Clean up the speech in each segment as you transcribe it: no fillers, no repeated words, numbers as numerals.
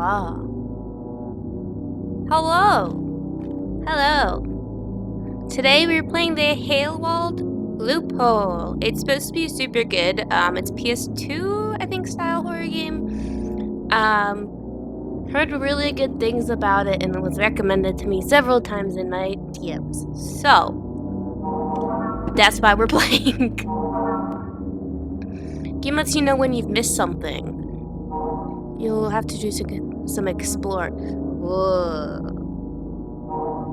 Ah. Hello. Hello. Today we're playing the Heilwald Loophole. It's supposed to be super good. It's PS2, I think, style horror game. Heard really good things about it and it was recommended to me several times in my DMs. So, that's why we're playing. Game lets you know when you've missed something. You'll have to do some explore. Whoa.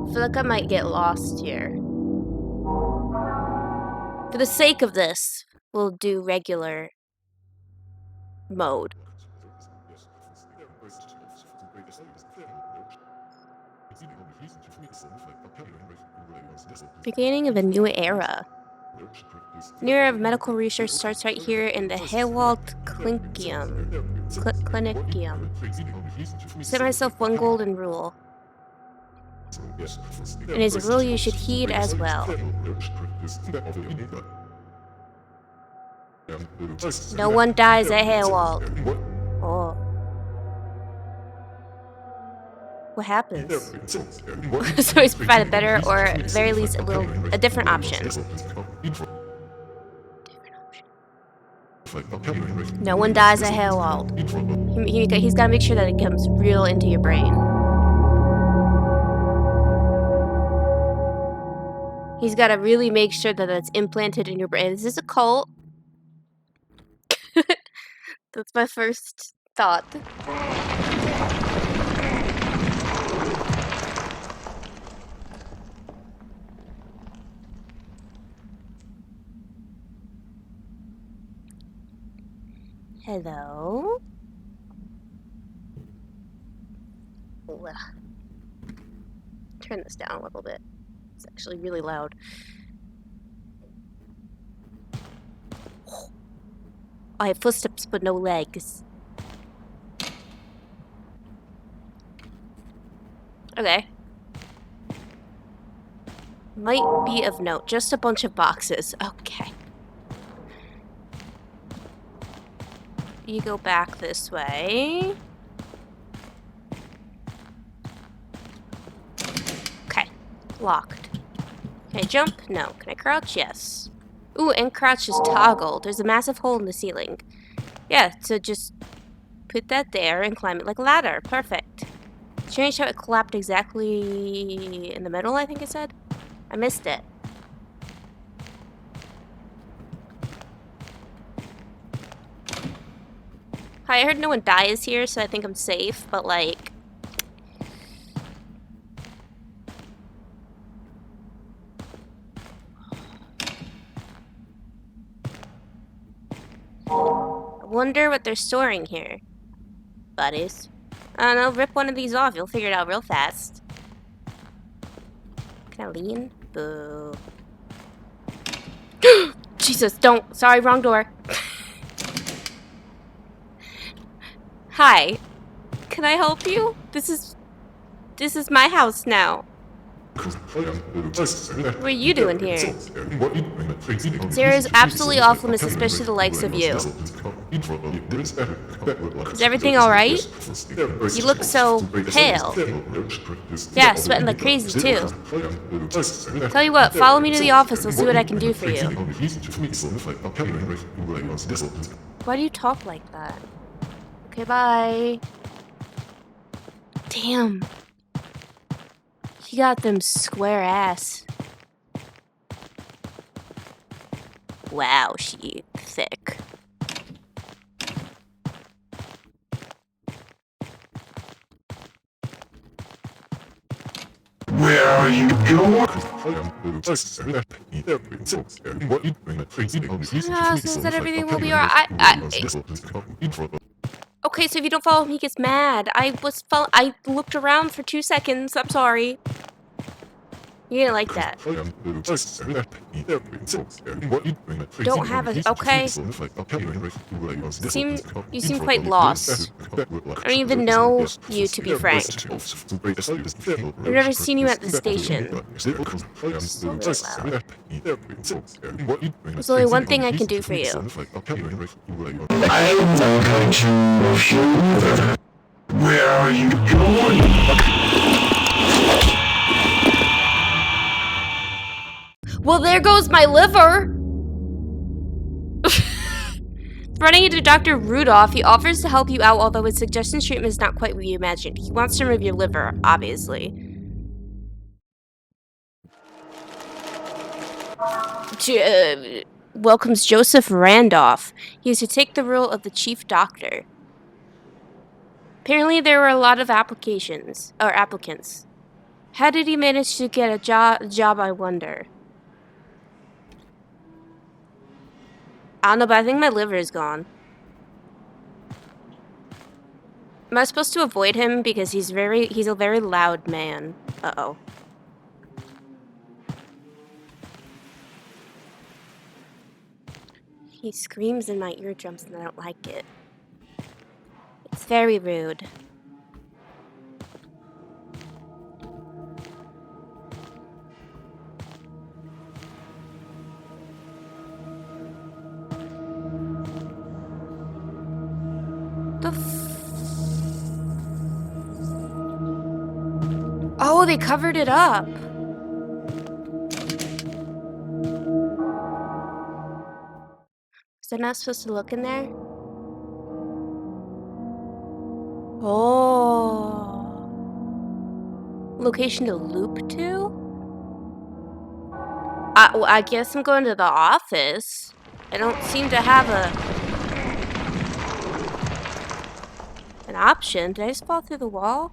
I feel like I might get lost here. For the sake of this, we'll do regular mode. Beginning of a new era. New era of medical research starts right here in the Heilwald Clinicum. Set myself one golden rule. It is a rule you should heed as well. No one dies at Heilwald. Oh. What happens? So he's provided better, or at the very least, a different option. No one dies at Heilwald. He's got to make sure that it comes real into your brain. He's got to really make sure that it's implanted in your brain. Is this a cult? That's my first thought. Hello? Ugh. Turn this down a little bit. It's actually really loud. I have footsteps but no legs. Okay. Might be of note. Just a bunch of boxes. Okay. You go back this way. Okay. Locked. Can I jump? No. Can I crouch? Yes. Ooh, and crouch is toggled. There's a massive hole in the ceiling. Yeah, so just put that there and climb it like a ladder. Perfect. Strange how it collapsed exactly in the middle, I think it said. I missed it. Hi, I heard no one dies here, so I think I'm safe, but like... I wonder what they're storing here. Buddies. I don't know, rip one of these off, you'll figure it out real fast. Can I lean? Boo. Jesus, don't. Sorry, wrong door. Hi. Can I help you? This is my house now. What are you doing here? Sarah is absolutely off limits, especially the likes of you. Is everything alright? You look so pale. Yeah, sweating like crazy too. Tell you what, follow me to the office, I'll see what I can do for you. Why do you talk like that? Okay, bye. Damn. He got them square ass. Wow, she thick. Where are you going? So that everything will be alright. Okay, so if you don't follow him, he gets mad. I looked around for 2 seconds. I'm sorry. You didn't like that. Don't have a... Okay. You seem quite lost. I don't even know you, to be frank. I've never seen you at the station. So loud. There's only one thing I can do for you. I think I choose you. Where are are you going? Well, there goes my liver! Running into Dr. Rudolph, he offers to help you out, although his suggestion treatment is not quite what you imagined. He wants to remove your liver, obviously. Welcomes Joseph Randolph. He is to take the role of the chief doctor. Apparently there were a lot of applicants. How did he manage to get a job, I wonder? I don't know, but I think my liver is gone. Am I supposed to avoid him because he's a very loud man? Uh-oh. He screams in my eardrums and I don't like it. It's very rude. Oh, they covered it up. Was I not supposed to look in there? Oh. Location to loop to? Well, I guess I'm going to the office. I don't seem to have an option. Did I just fall through the wall?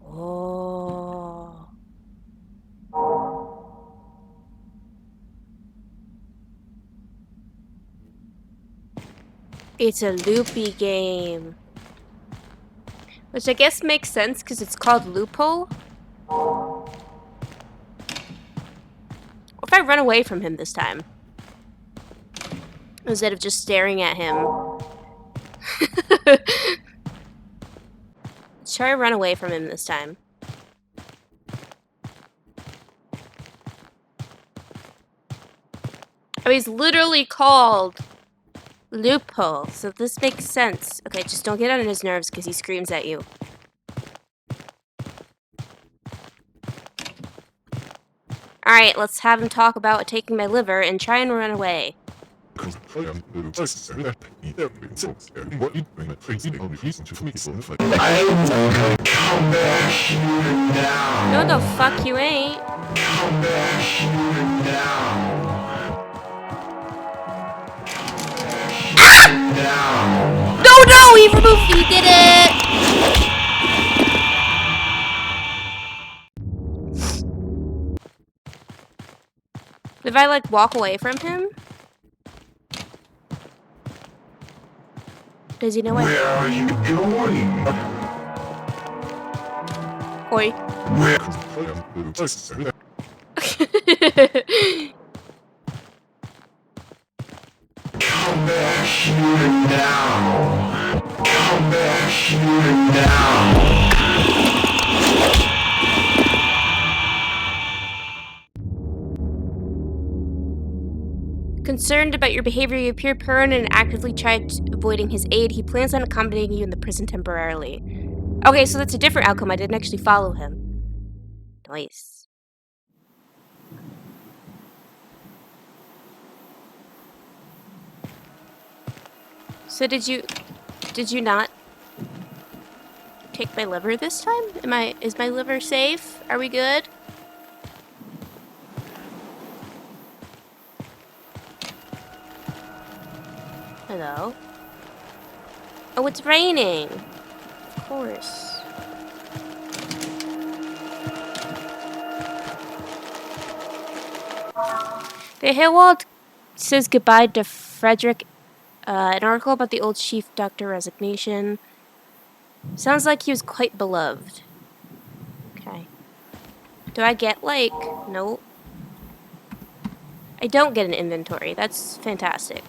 Oh. It's a loopy game. Which I guess makes sense because it's called Loophole. What if I run away from him this time? Instead of just staring at him. Let's try to run away from him this time. Oh, he's literally called Loophole, so this makes sense. Okay, just don't get on his nerves because he screams at you. Alright, let's have him talk about taking my liver and try and run away. I'm gonna come back here now. No, the fuck you ain't. Come back here now. Now. No, he did it! If I, like, walk away from him? Does he know what? Where are you going? Oi. Where? Come back here now. Come back here now. Concerned about your behavior, you appear permanent and actively tried avoiding his aid. He plans on accommodating you in the prison temporarily. Okay, so that's a different outcome. I didn't actually follow him. Nice. So did you not take my liver this time? Is my liver safe? Are we good? Hello? Oh, it's raining. Of course. The Heilwald says goodbye to Frederick. An article about the old chief doctor resignation. Sounds like he was quite beloved. Okay. Do I get, like... Nope. I don't get an inventory. That's fantastic.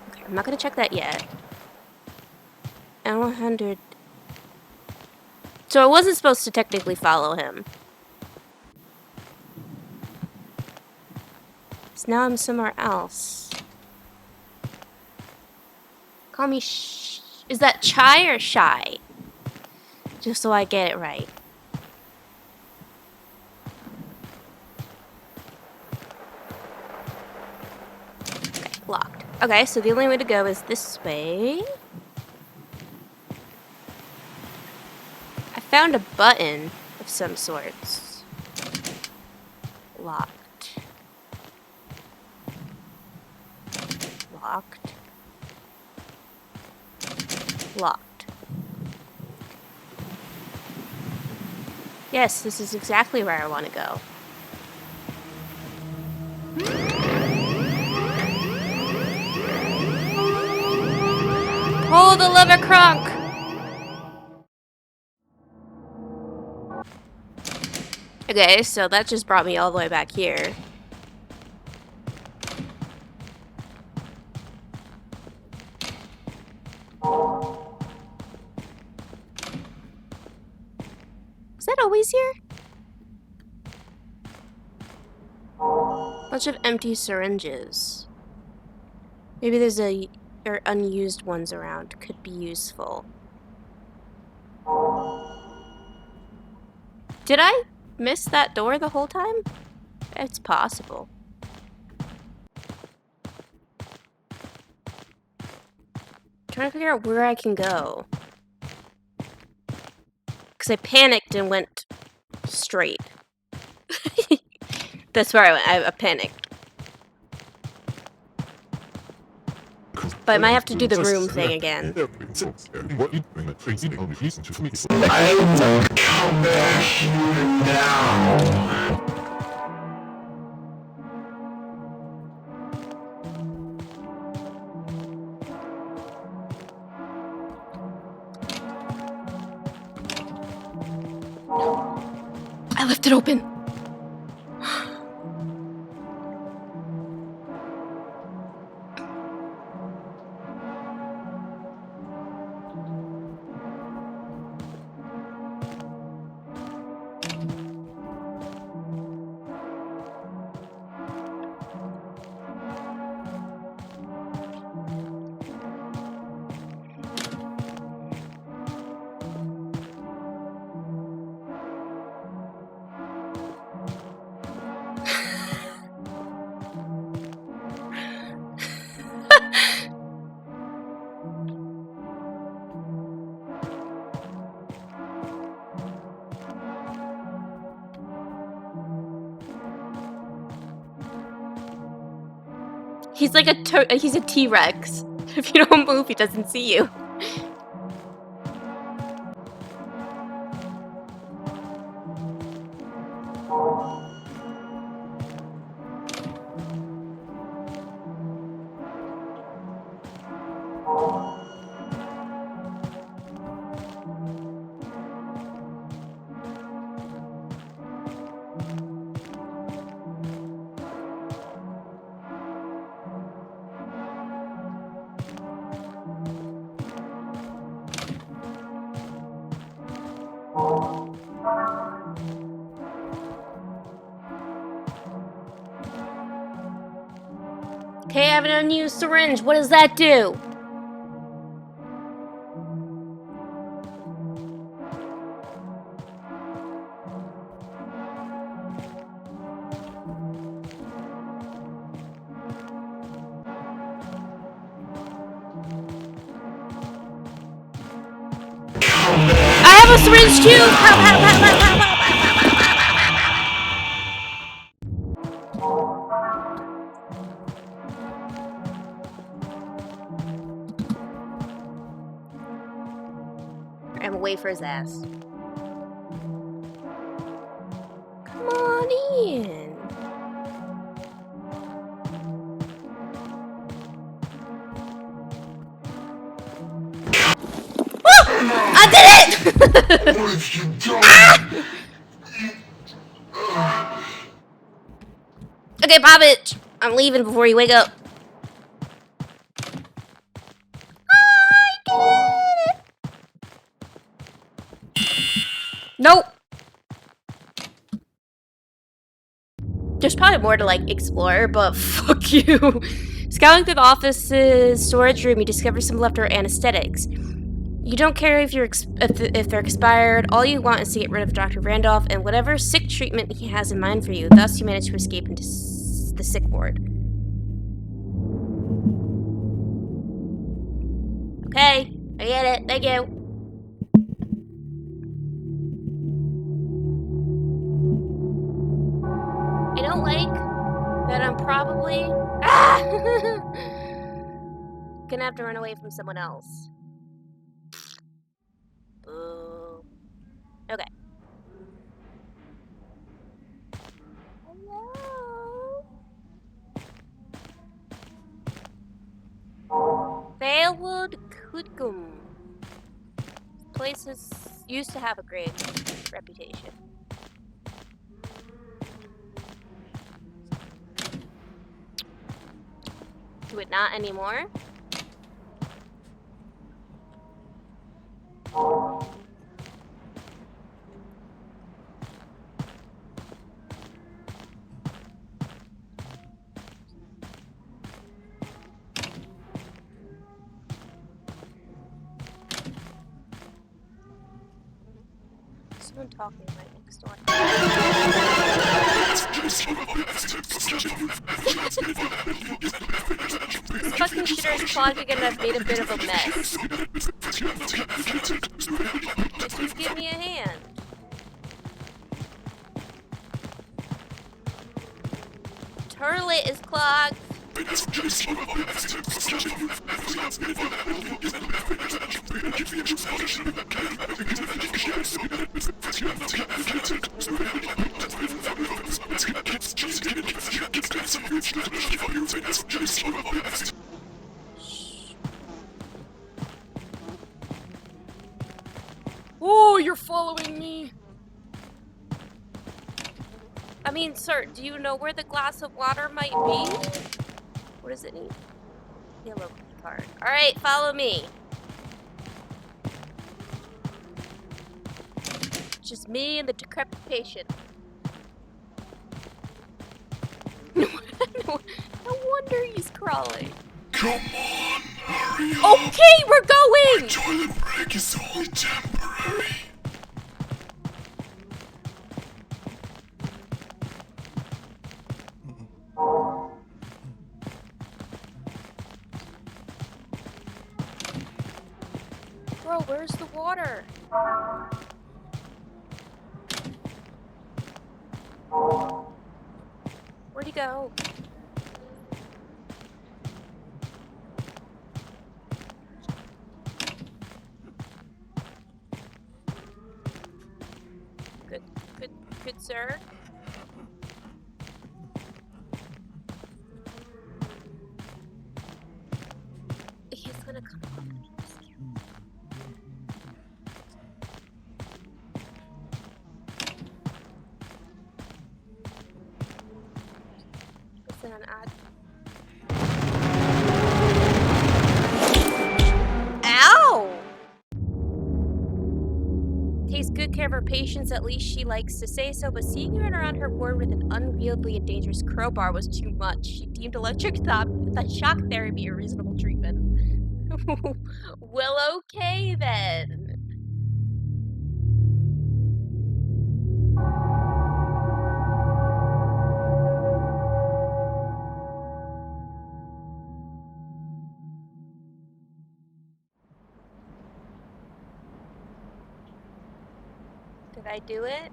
Okay, I'm not gonna check that yet. L100. So I wasn't supposed to technically follow him. So now I'm somewhere else. Call me is that Chai or Shy? Just so I get it right. Okay, locked. Okay, so the only way to go is this way. I found a button of some sorts. Locked. Locked. Locked. Yes, this is exactly where I want to go. Pull the lever, Kronk! Okay, so that just brought me all the way back here. Was that always here? Bunch of empty syringes. Maybe there's or unused ones around. Could be useful. Did I miss that door the whole time? It's possible. Trying to figure out where I can go. Because I panicked and went straight. That's where I went. I panicked. But I might have to do the room thing again. I will come back here now. I left it open. He's like he's a T-Rex. If you don't move, he doesn't see you. Okay, I have an unused syringe. What does that do? I have a syringe too! Help, help, help, help, help, help. I'm away for his ass. Come on in. Ah! I did it! What have you done? Okay, Bobbage. I'm leaving before you wake up. I did it! Nope. There's probably more to, like, explore, but fuck you. Scouting through the office's storage room, you discover some leftover anesthetics. You don't care if if they're expired. All you want is to get rid of Dr. Randolph and whatever sick treatment he has in mind for you. Thus, you manage to escape into the sick ward. Okay, I get it. Thank you. I don't like that I'm probably gonna have to run away from someone else. Boo. Okay. Hello? Heilwald Loophole. Places used to have a great reputation. Do it not anymore? Someone talking right next door. This fucking shitter's closet gonna have made a bit of a mess. Just give me a hand. Toilet is clogged. Oh, you're following me. I mean, sir, do you know where the glass of water might be? What does it need? Yellow key card. Alright, follow me. Just me and the decrepit patient. No wonder he's crawling. Come on, hurry up. Okay, we're going! Toilet break is only temporary. Bro, where's the water? Where'd he go? Good sir. He's gonna come up and rescue. Is it an ad? Ow! Takes good care of her patients, at least she likes to say so, but seeing her run around her ward with an unwieldy and dangerous crowbar was too much. She deemed electric shock therapy a reasonable treatment. Well, okay then. Did I do it?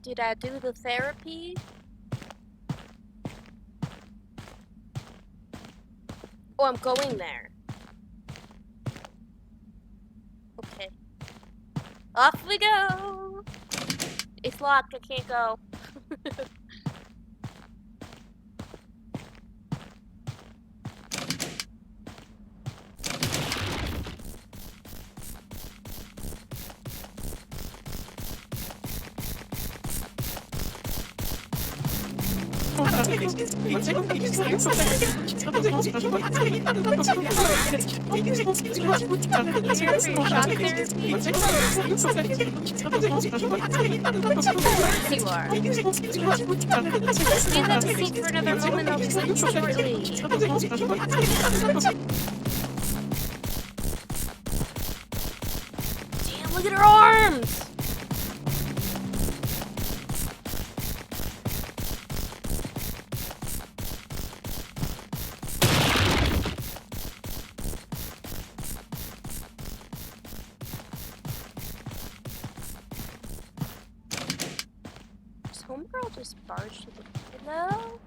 Did I do the therapy? Oh, I'm going there. Okay. Off we go! It's locked, I can't go. You are. Please have a seat for another moment. I'll be with you shortly. Damn, look at her arms! Does homegirl just barge to the window?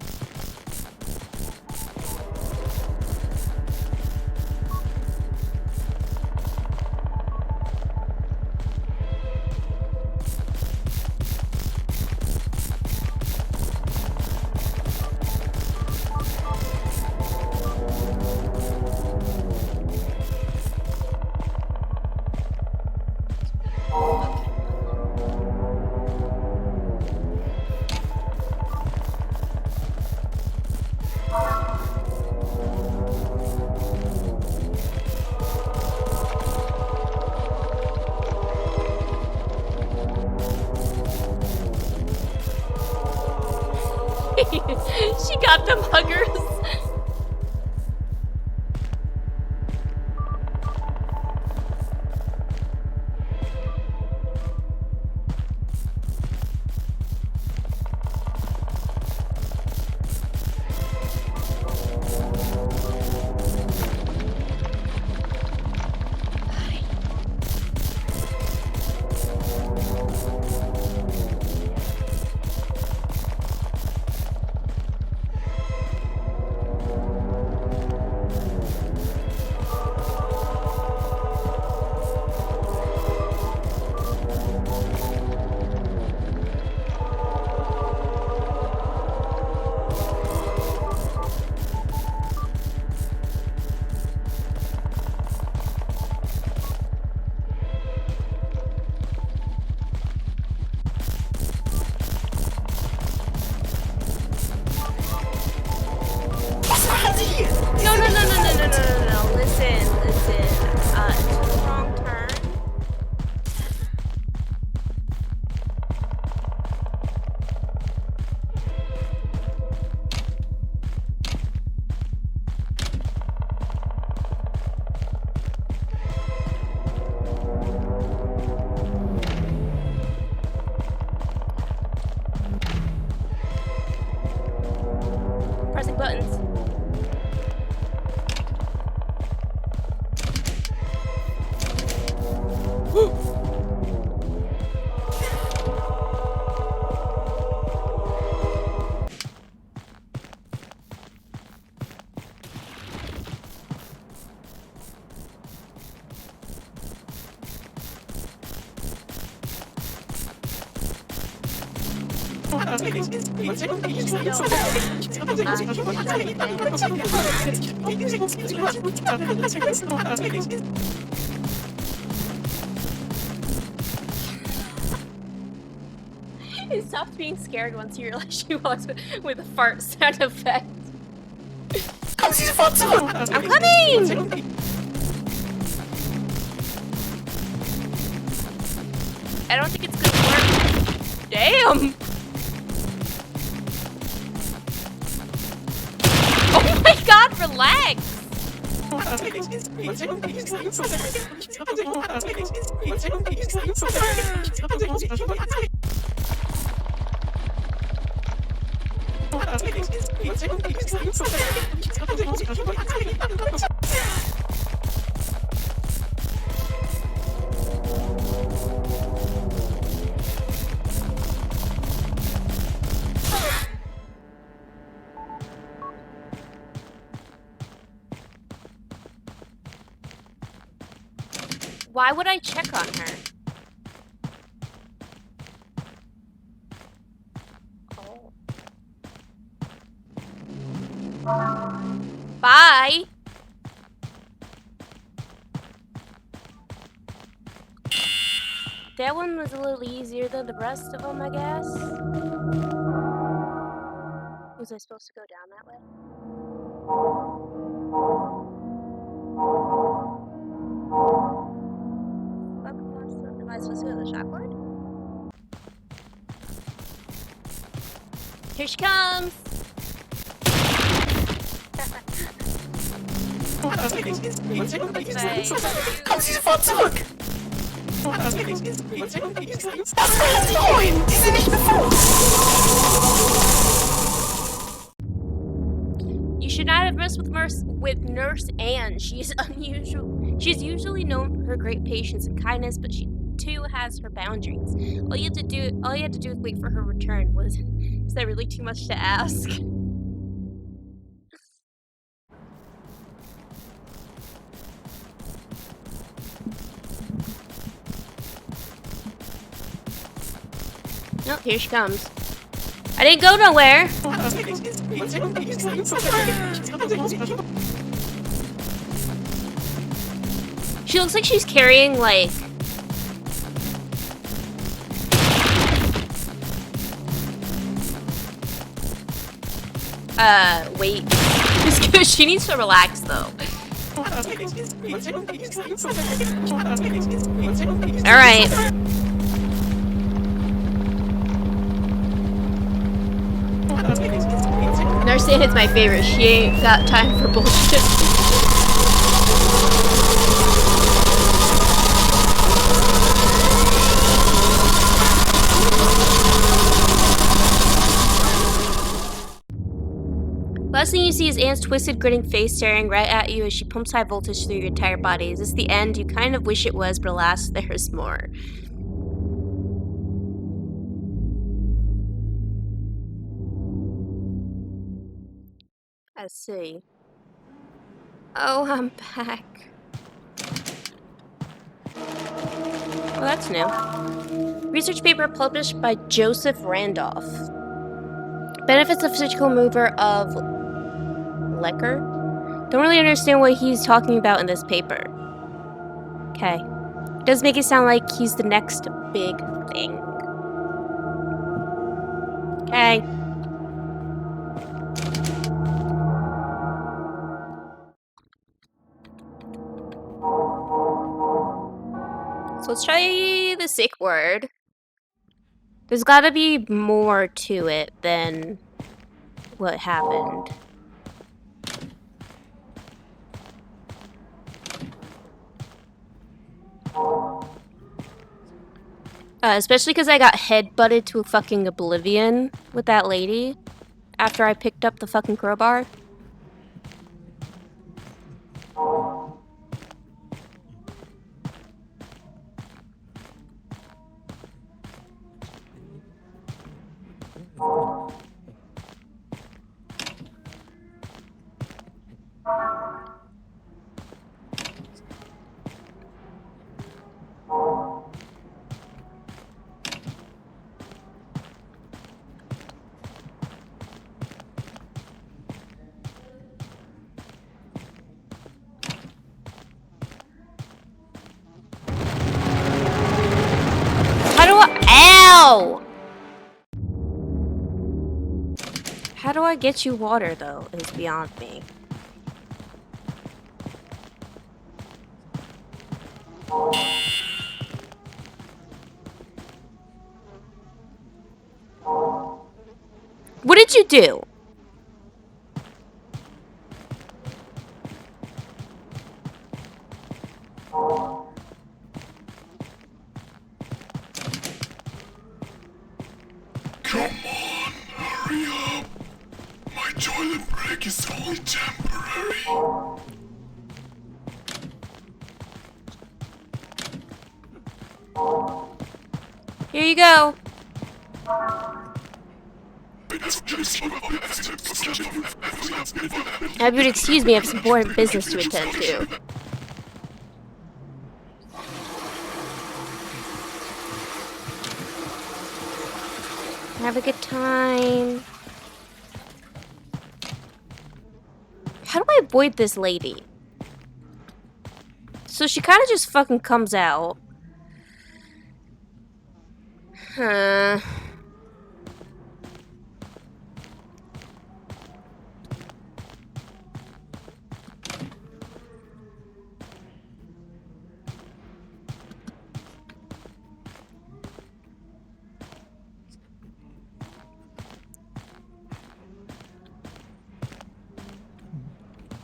She got them huggers. No. Listen. Took a wrong turn. Pressing buttons. It stopped being scared once you realized she was with a fart sound effect. I'm coming! I don't think it's good work. Damn! Oh my god, relax! Why would I check on her? Oh. Bye! That one was a little easier than the rest of them, I guess. Was I supposed to go down that way? Am I supposed to go to the chalkboard? Here she comes! Kommen Sie sofort zurück! Was ist neun? Die sind nicht befugt! You should not have messed with Nurse Anne. She's unusual. She's usually known for her great patience and kindness, but she too has her boundaries. All you had to do was wait for her return. Is that really too much to ask? Oh, here she comes. I didn't go nowhere. She looks like she's carrying, like... wait. She needs to relax, though. Alright. Nurse Anne's my favorite. She ain't got time for bullshit. Last thing you see is Anne's twisted, grinning face staring right at you as she pumps high voltage through your entire body. Is this the end? You kind of wish it was, but alas, there's more. I see. Oh, I'm back. Well, that's new. Research paper published by Joseph Randolph. Benefits of surgical remover of Lecker? Don't really understand what he's talking about in this paper. Okay. Does make it sound like he's the next big thing. Okay. So let's try the sick word. There's gotta be more to it than what happened. Especially because I got headbutted to a fucking oblivion with that lady after I picked up the fucking crowbar. Ow! How do I get you water, though, is beyond me. What did you do? Come on, hurry up. My toilet break is only temporary. Here you go. I would excuse me, I have some important business to attend to. Have a good time. How do I avoid this lady? So she kind of just fucking comes out. Huh.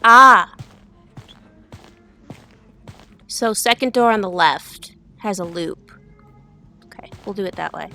Ah! So second door on the left has a loop. Okay, we'll do it that way.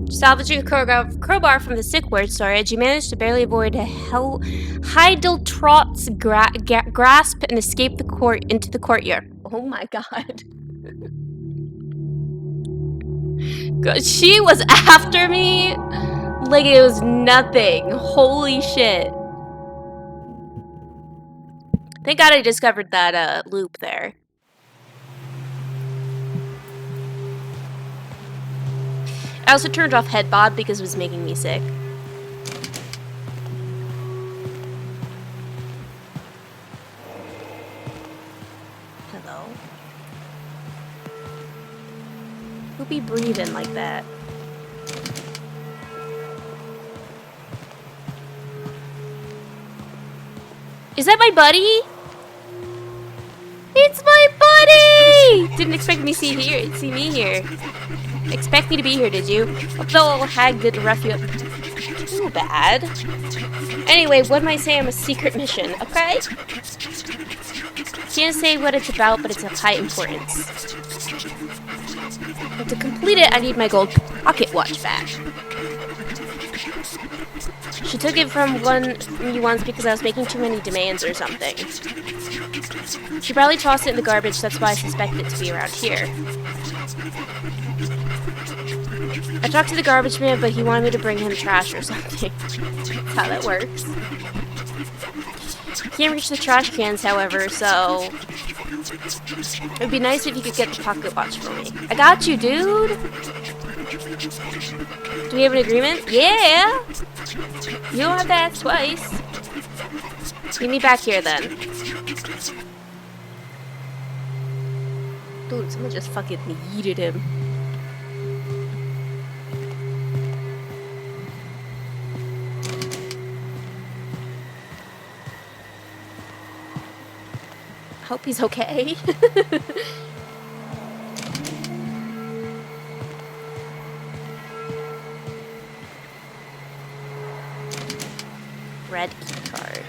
Salvaging a crowbar from the sick ward storage, you managed to barely avoid Heideltrot's grasp and escape the court into the courtyard. Oh my god. God, she was after me like it was nothing. Holy shit. Thank god I discovered that loop there. I also turned off headbod because it was making me sick. Hello? Who be breathing like that? Is that my buddy? It's my buddy! Didn't expect me to see me here. Expect me to be here, did you? Hope the old hag didn't rough you up too bad. Anyway, what might say I'm a secret mission, okay? Can't say what it's about, but it's of high importance. But to complete it, I need my gold pocket watch back. She took it from me once because I was making too many demands or something. She probably tossed it in the garbage, that's why I suspect it to be around here. I talked to the garbage man, but he wanted me to bring him trash or something. That's how that works. Can't reach the trash cans, however, so... It would be nice if you could get the pocket watch for me. I got you, dude! Do we have an agreement? Yeah! You don't have to ask twice. Meet me back here, then. Dude, someone just fucking yeeted him. Hope he's okay. Red key card.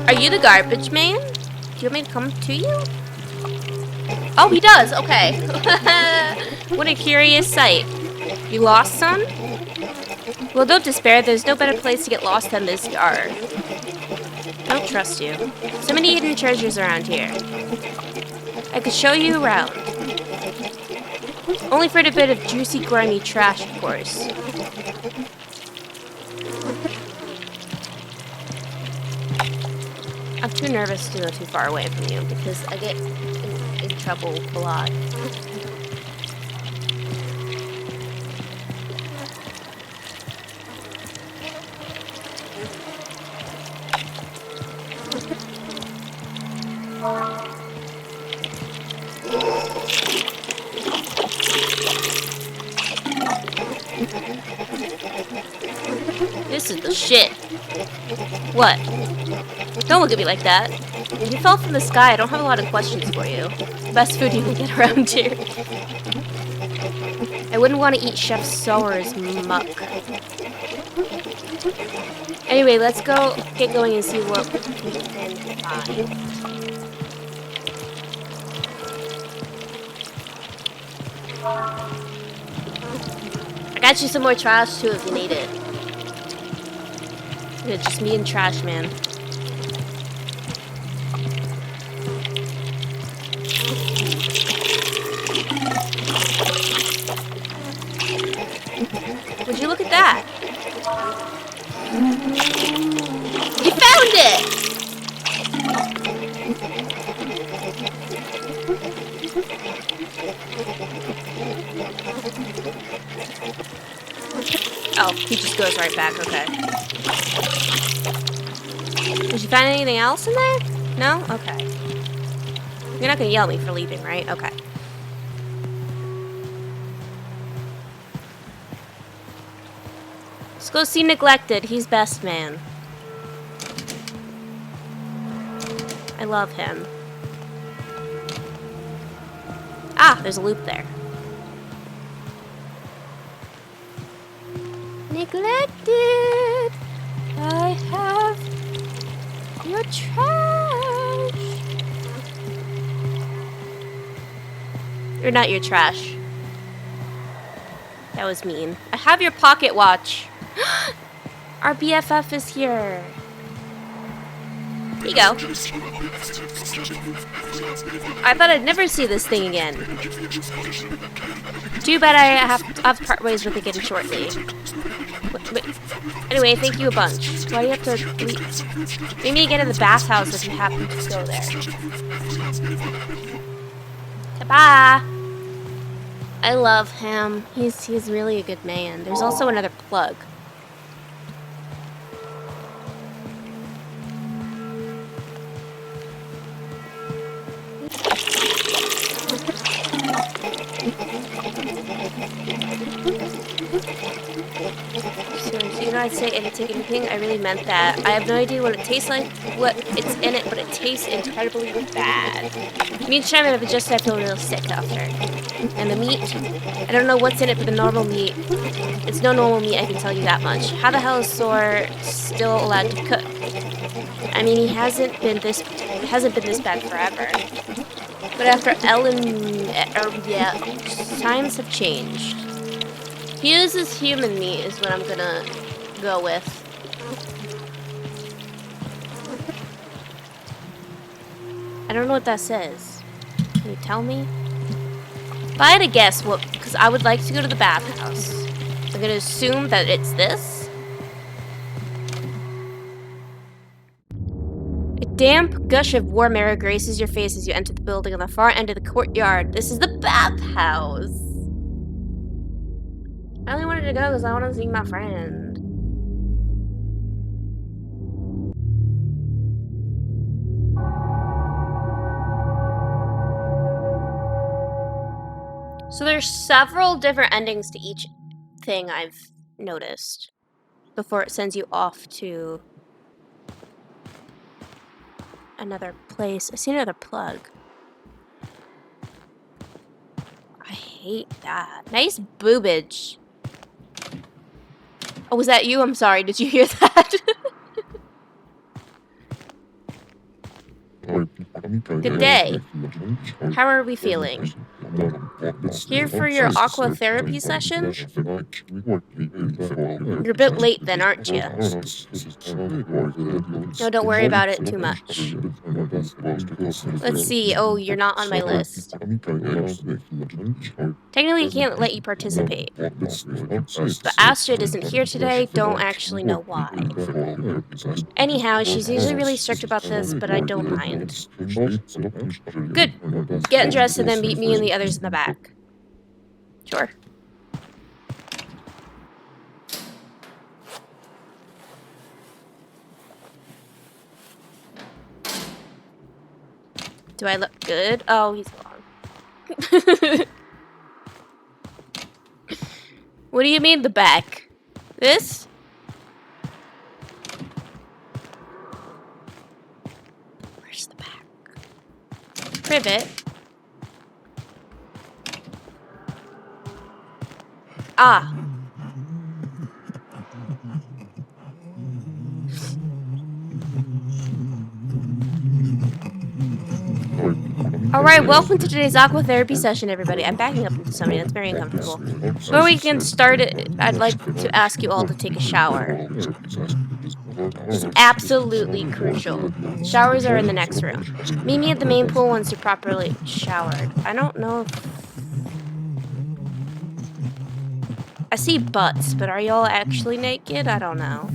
Are you the garbage man? Do you want me to come to you? Oh, he does. Okay. What a curious sight. You lost, son? Well, don't despair. There's no better place to get lost than this yard. I don't trust you. So many hidden treasures around here. I could show you around. Only for a bit of juicy, grimy trash, of course. I'm too nervous to go too far away from you because I get in trouble a lot. This is the shit. What? Don't look at me like that. You fell from the sky. I don't have a lot of questions for you. Best food you can get around here. I wouldn't want to eat Chef Sower's muck. Anyway, let's go get going and see what we can find. I got you some more trash too if you need it. Yeah, just me and Trash Man. Would you look at that? You found it! Oh, he just goes right back, okay. Did you find anything else in there? No? Okay. You're not gonna yell at me for leaving, right? Okay. Let's go see Neglected. He's best man. I love him. Ah, there's a loop there. Neglected. I have your trash. Or not your trash. That was mean. I have your pocket watch. Our BFF is here. Here you go. I thought I'd never see this thing again. Too bad I have to part ways with it again shortly. But anyway, thank you a bunch. Why do you have to leave? Maybe get in the bathhouse if you happen to go there. Bye. I love him. He's really a good man. There's also another plug. So you know I'd say anything, I really meant that. I have no idea what it tastes like, what it's in it, but it tastes incredibly bad. Each time I have just I feel real sick after. And the meat, I don't know what's in it, but the normal meat, it's no normal meat, I can tell you that much. How the hell is Sor still allowed to cook? I mean, he hasn't been this bad forever. But after times have changed. He uses human meat is what I'm gonna go with. I don't know what that says. Can you tell me? If I had to guess what, because I would like to go to the bathhouse. I'm gonna assume that it's this. A damp gush of warm air graces your face as you enter the building on the far end of the courtyard. This is the bathhouse. I only wanted to go because I wanted to see my friend. So there's several different endings to each thing I've noticed before it sends you off to another place. I see another plug. I hate that. Nice boobage. Oh, was that you? I'm sorry. Did you hear that? Good day. How are we feeling? Here for your aqua therapy session? You're a bit late then, aren't you? No, don't worry about it too much. Let's see. Oh, you're not on my list. Technically, I can't let you participate. But Astrid isn't here today. Don't actually know why. Anyhow, she's usually really strict about this, but I don't mind. Good. Get dressed and then meet me and the others in the back. Sure. Do I look good? Oh, he's gone. What do you mean the back? This? Where's the back? Privet. Ah. Alright, welcome to today's aqua therapy session, everybody. I'm backing up into something that's very uncomfortable. Before we can start it, I'd like to ask you all to take a shower. It's absolutely crucial. Showers are in the next room. Meet me at the main pool once you're properly showered. I don't know if... I see butts, but are y'all actually naked? I don't know.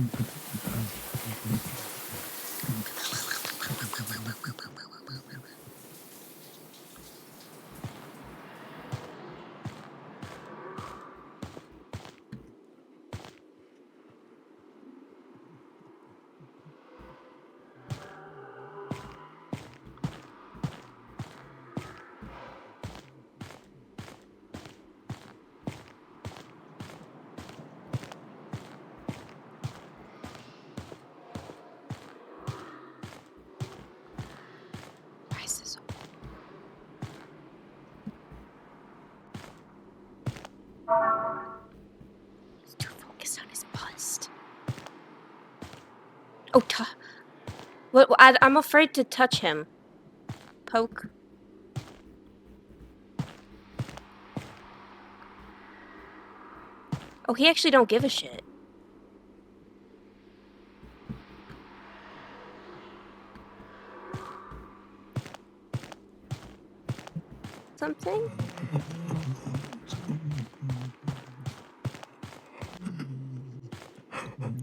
Oh, what? I'm afraid to touch him. Poke. Oh, he actually don't give a shit. Something?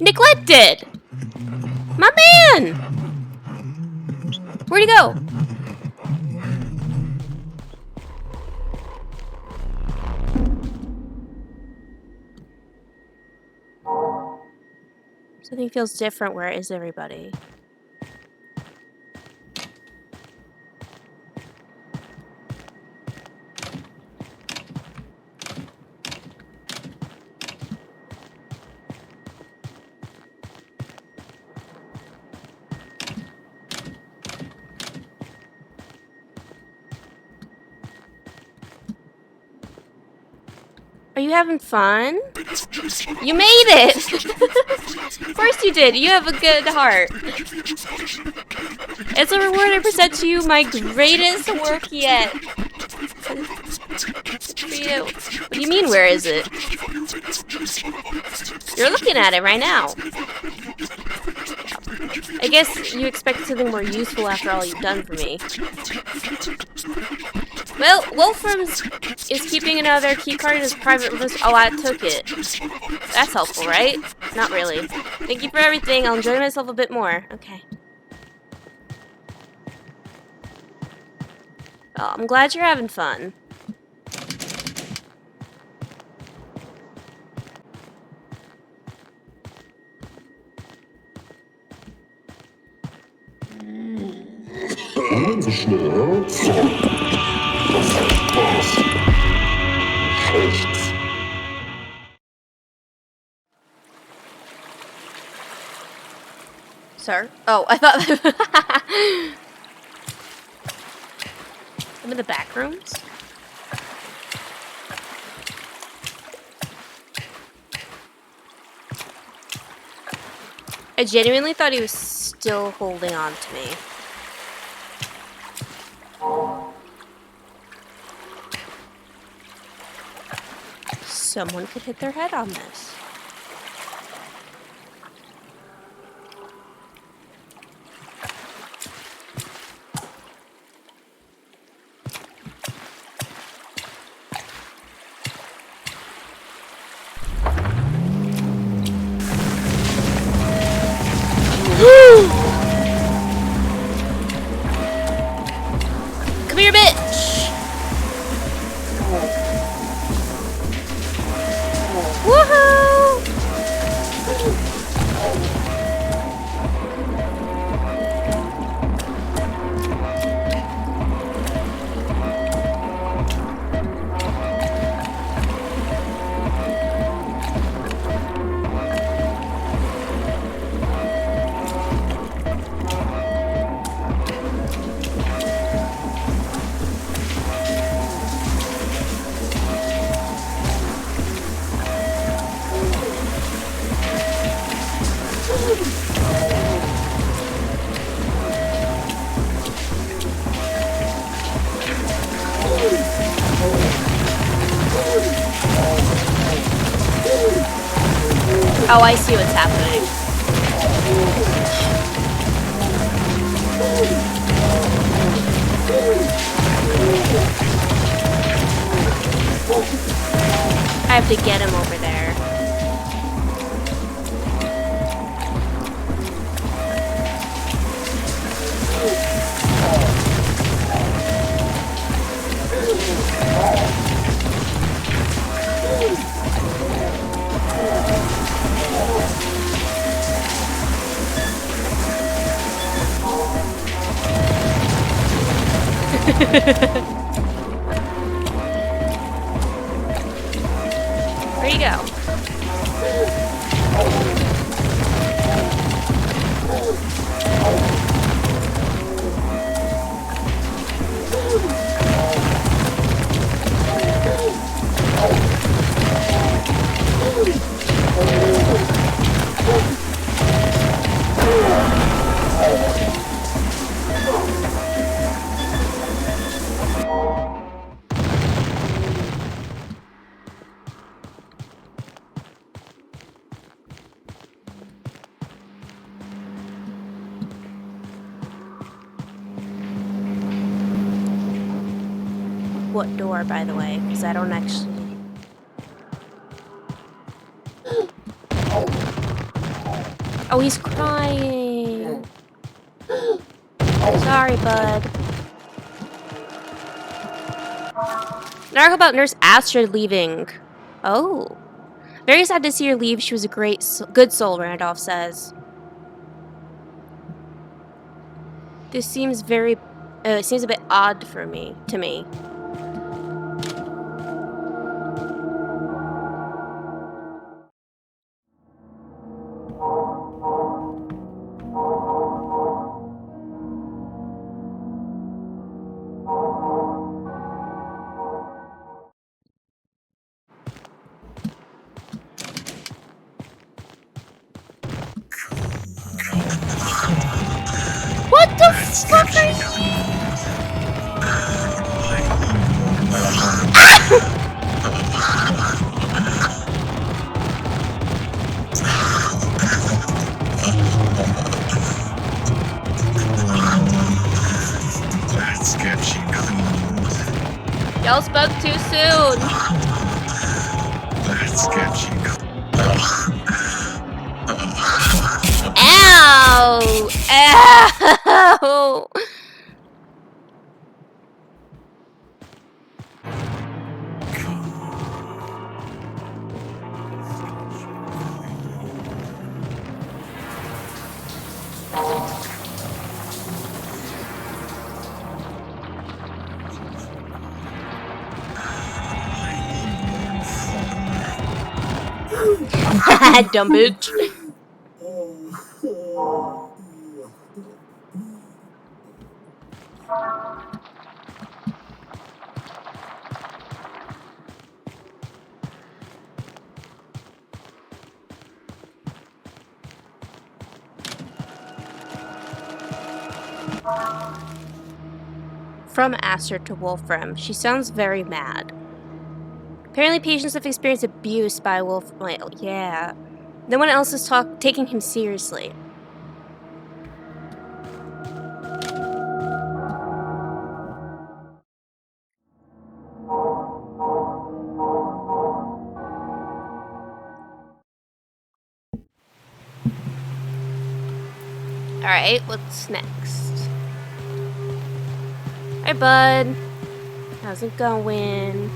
Neglected! My man! Where'd he go? Something feels different. Where is everybody? Are you having fun? You made it! Of course you did. You have a good heart. As a reward, I present to you my greatest work yet. For you. What do you mean, where is it? You're looking at it right now. I guess you expect something more useful after all you've done for me. Well, Wolfram's is keeping another keycard in his private room. Oh, I took it. That's helpful, right? Not really. Thank you for everything. I'll enjoy myself a bit more. Okay. Well, I'm glad you're having fun. Sir? Oh, I thought... I'm in the back rooms? I genuinely thought he was still holding on to me. Someone could hit their head on this. Come here, bitch! Woohoo! Oh, I see what's happening. I have to get him over there. Where you go? what door, by the way, because I don't actually... Oh, he's crying. Sorry, bud. An article about Nurse Astrid leaving. Oh. Very sad to see her leave. She was a good soul, Randolph says. This seems it seems a bit odd to me. What the fuck are you? Let's get you cool. Y'all spoke too soon. Let's get you cool. Ow! Ow! Dumb bitch. From Aster to Wolfram. She sounds very mad. Apparently patients have experienced abuse by Wolf... Well, yeah. No one else is taking him seriously. Alright, what's next? Hi, bud. How's it going?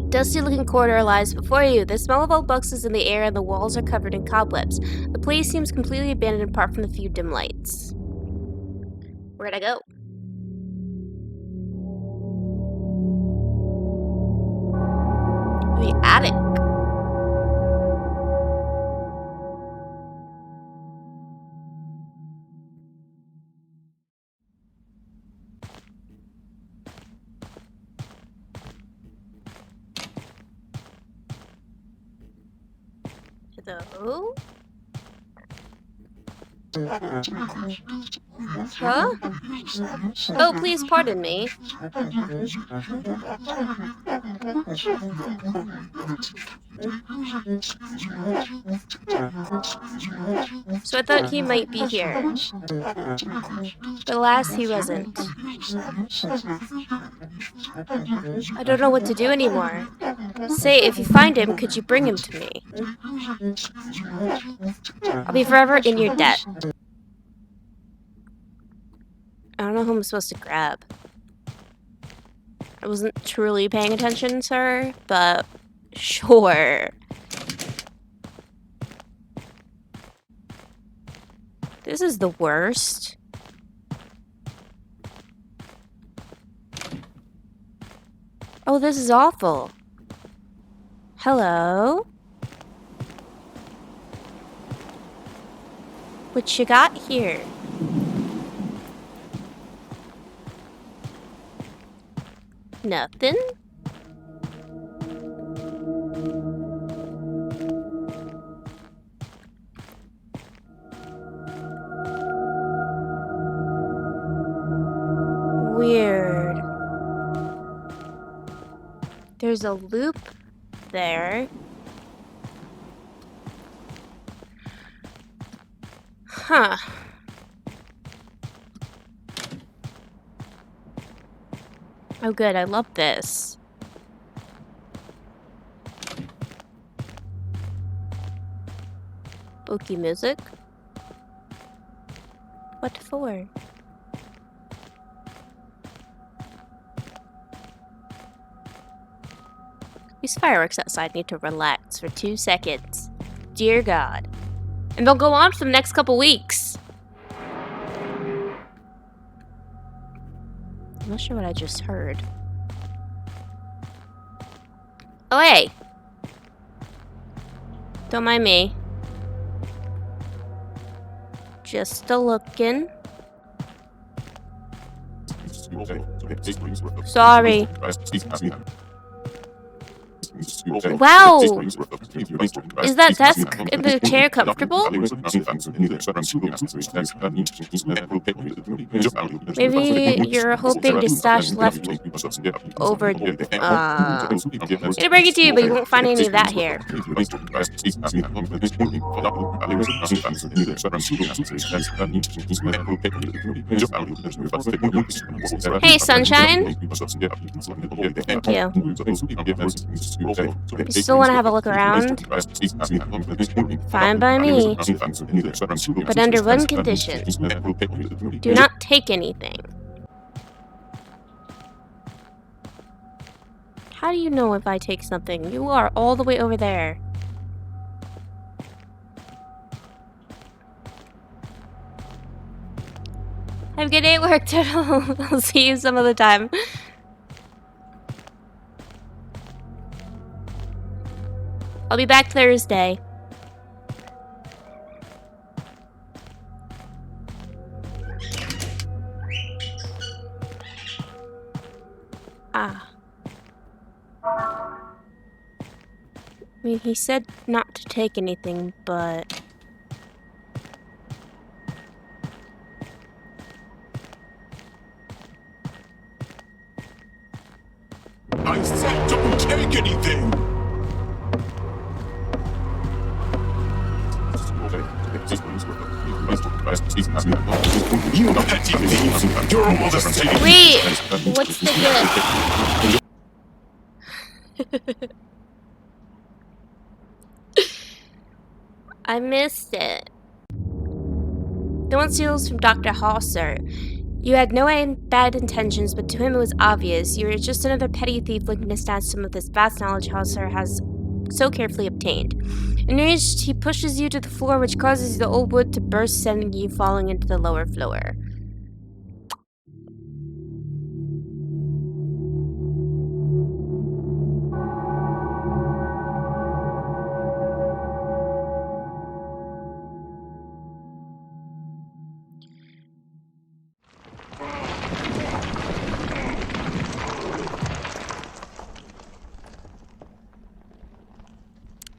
Dusty-looking corridor lies before you. The smell of old books is in the air and the walls are covered in cobwebs. The place seems completely abandoned apart from the few dim lights. Where'd I go? The attic. Hello? Huh? Oh, please pardon me. So I thought he might be here. But alas, he wasn't. I don't know what to do anymore. Say, if you find him, could you bring him to me? I'll be forever in your debt. I don't know who I'm supposed to grab. I wasn't truly paying attention, sir, but sure. This is the worst. Oh, this is awful. Hello? What you got here? Nothing? Weird. There's a loop there. Huh. Oh good, I love this. Spooky music? What for? These fireworks outside need to relax for 2 seconds. Dear God. And they'll go on for the next couple weeks. I'm not sure what I just heard. Oh, hey. Don't mind me. Just a looking. Sorry. Wow! Is that desk in the chair comfortable? Maybe you're hoping to stash left over. It'll bring it to you, but you won't find any of that here. Hey, sunshine. Thank you. You still want to have a look around? Fine by me. But under one condition. Do not take anything. How do you know if I take something? You are all the way over there. Have a good day at work, Turtle. I'll see you some other time. I'll be back Thursday. Ah. I mean, he said not to take anything, but... I said don't take anything! You petty thief! You're almost taking. Wait! What's the gift? I missed it. The one steals from Dr. Hauser. You had no bad intentions, but to him it was obvious. You were just another petty thief looking to snatch some of this vast knowledge Hauser has so carefully obtained. Enraged, he pushes you to the floor, which causes the old wood to burst, sending you falling into the lower floor.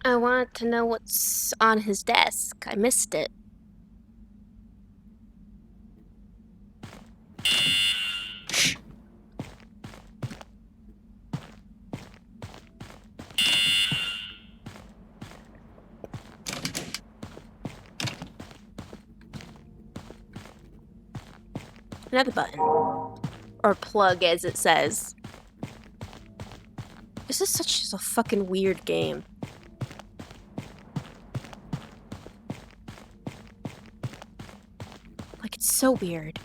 I want to know what's on his desk. I missed it. Another button. Or plug, as it says. This is such a fucking weird game. Like, it's so weird.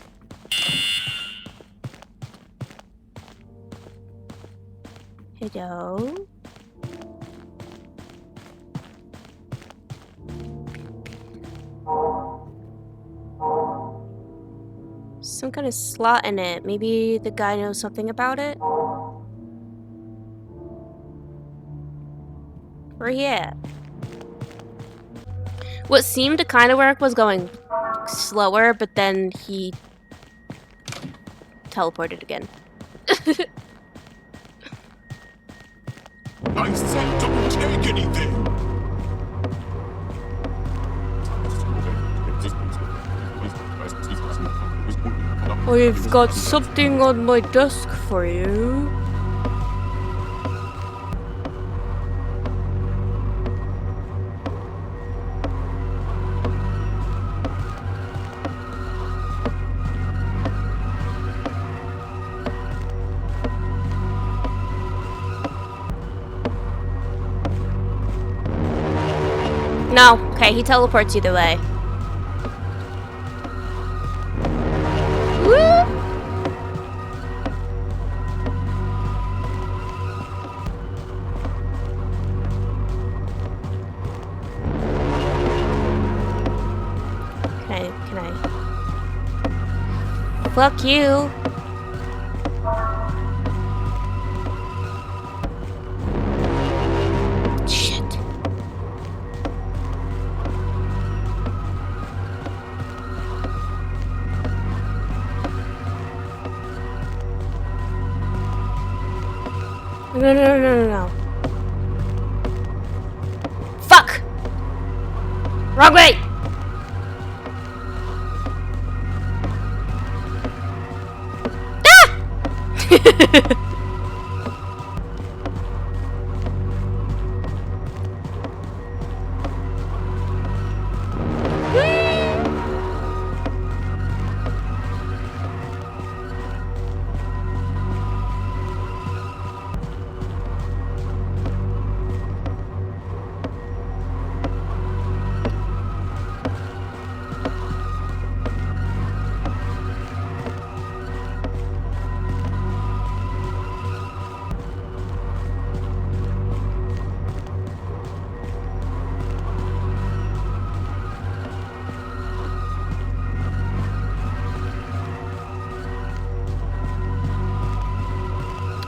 Hello? Some kind of slot in it. Maybe the guy knows something about it? Where he at? What seemed to kind of work was going slower, but then he teleported again. I said don't take anything! I've got something on my desk for you. No. Okay, he teleports either way. Woo! Can I? Fuck you. Shit. No. Fuck! Wrong way! Ah!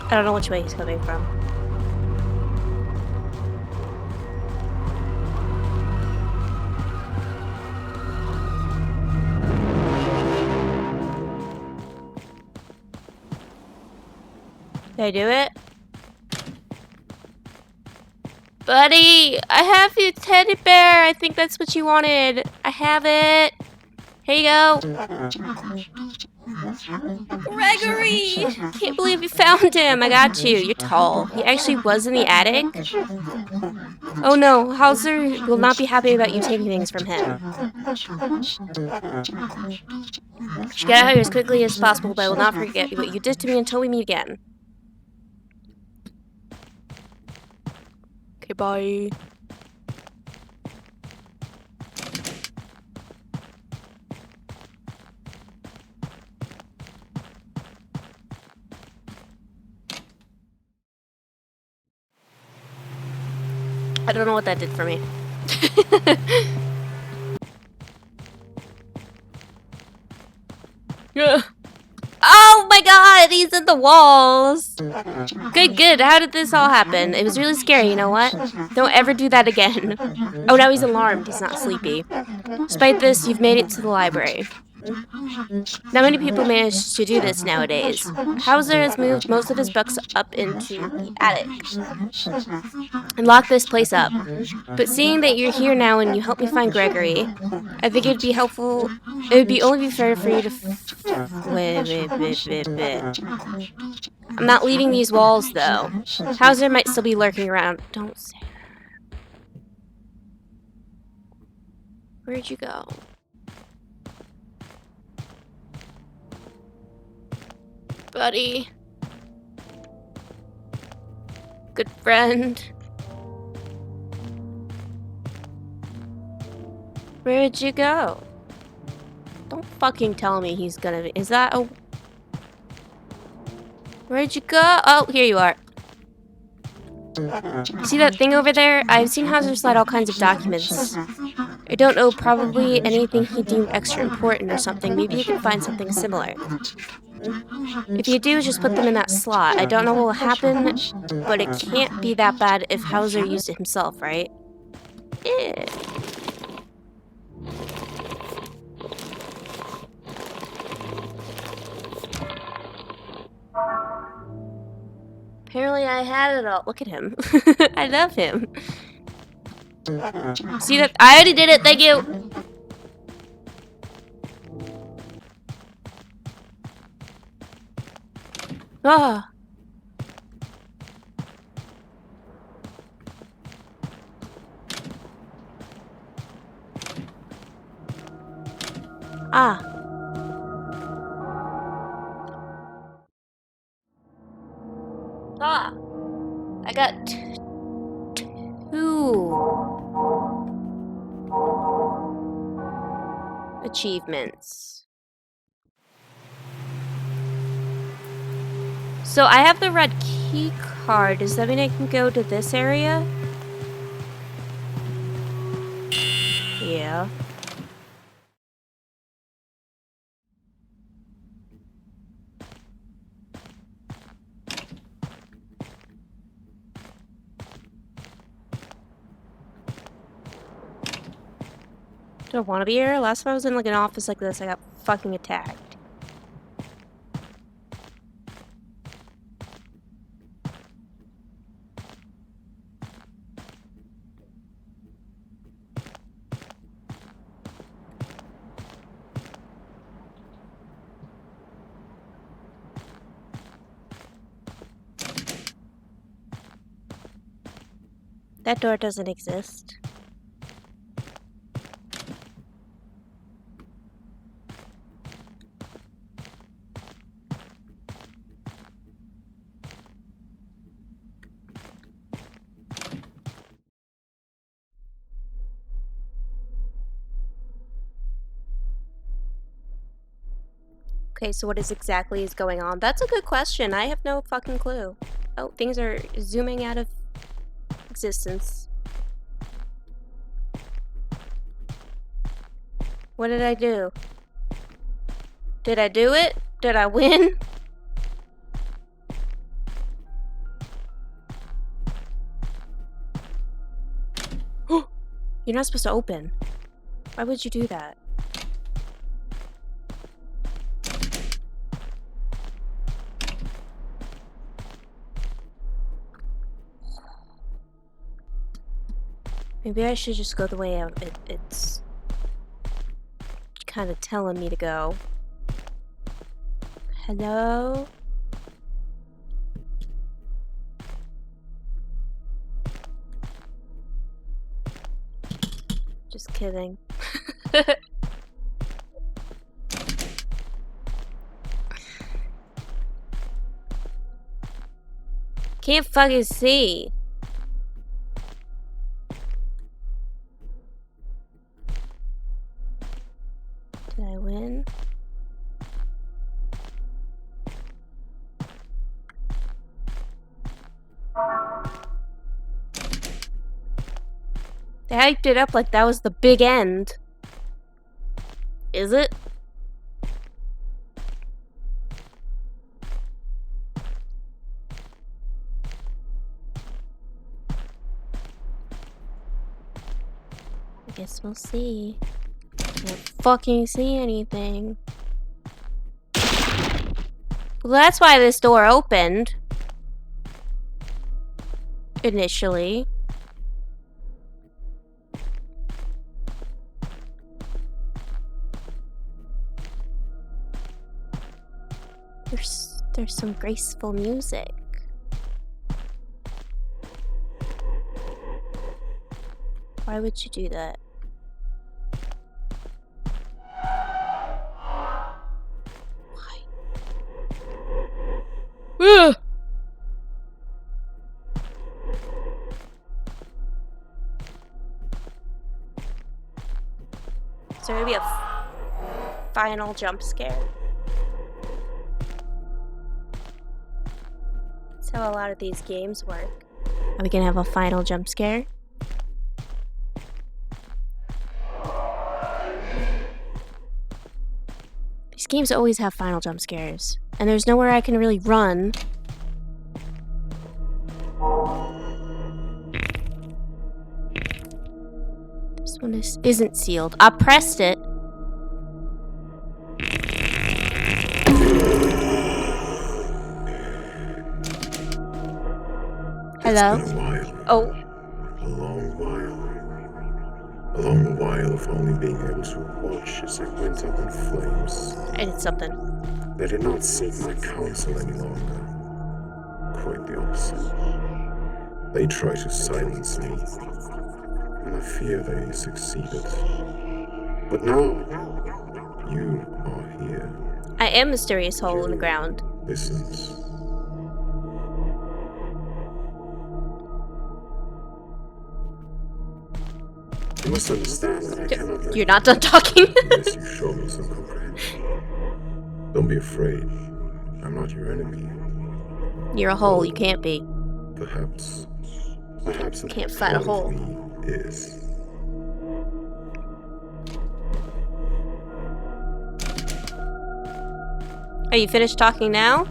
I don't know which way he's coming from. Did I do it? Buddy, I have your teddy bear. I think that's what you wanted. I have it. Here you go. Gregory! Can't believe you found him. I got you. You're tall. He actually was in the attic. Oh no, Hauser will not be happy about you taking things from him. Should get out of here as quickly as possible, but I will not forget what you did to me until we meet again. Okay, bye. I don't know what that did for me. Yeah. Oh my god, he's in the walls. Good. How did this all happen? It was really scary, you know what? Don't ever do that again. Oh, now he's alarmed. He's not sleepy. Despite this, you've made it to the library. Not many people manage to do this nowadays. Hauser has moved most of his books up into the attic and locked this place up. But seeing that you're here now and you helped me find Gregory, I think it'd be helpful. It would be only be fair for you to. Wait. I'm not leaving these walls though. Hauser might still be lurking around. Don't say that. Where'd you go? Buddy. Good friend. Where'd you go? Don't fucking tell me he's gonna be. Is that a. Where'd you go? Oh, here you are. See that thing over there? I've seen Hauser slide all kinds of documents. I don't know, probably anything he deemed extra important or something. Maybe you can find something similar. If you do, just put them in that slot. I don't know what will happen, but it can't be that bad if Hauser used it himself, right? Yeah. Apparently I had it all. Look at him. I love him. See that? I already did it. Thank you. Ah. Ah. Ah. I got two. Achievements. So I have the red key card. Does that mean I can go to this area? Yeah. Do I want to be here? Last time I was in like an office like this, I got fucking attacked. That door doesn't exist. Okay, so what exactly is going on? That's a good question. I have no fucking clue. Oh, things are zooming out of existence. What did I do? Did I do it? Did I win? You're not supposed to open. Why would you do that? Maybe I should just go the way it's kind of telling me to go. Hello? Just kidding. Can't fucking see. Did I win? They hyped it up like that was the big end. Is it? I guess we'll see. Can't fucking see anything. Well, that's why this door opened. Initially. There's some graceful music. Why would you do that? Why? Ugh! Is there gonna be a final jump scare? That's how a lot of these games work. Are we gonna have a final jump scare? These games always have final jump scares. And there's nowhere I can really run. This one isn't sealed. I pressed it. Hello? It's been a while. Oh, A long while. A long while of only being able to watch as it went up in flames. I did something. They did not seek my counsel any longer. Quite the opposite. They tried to silence me, and I fear they succeeded. But now, you are here. I am mysterious hole in the ground. Listens. You must understand that I cannot let You're not done talking. unless you show me some comprehension. Don't be afraid. I'm not your enemy. You're a hole. You can't be. Perhaps a Can't fight a part hole. of me is. Are you finished talking now?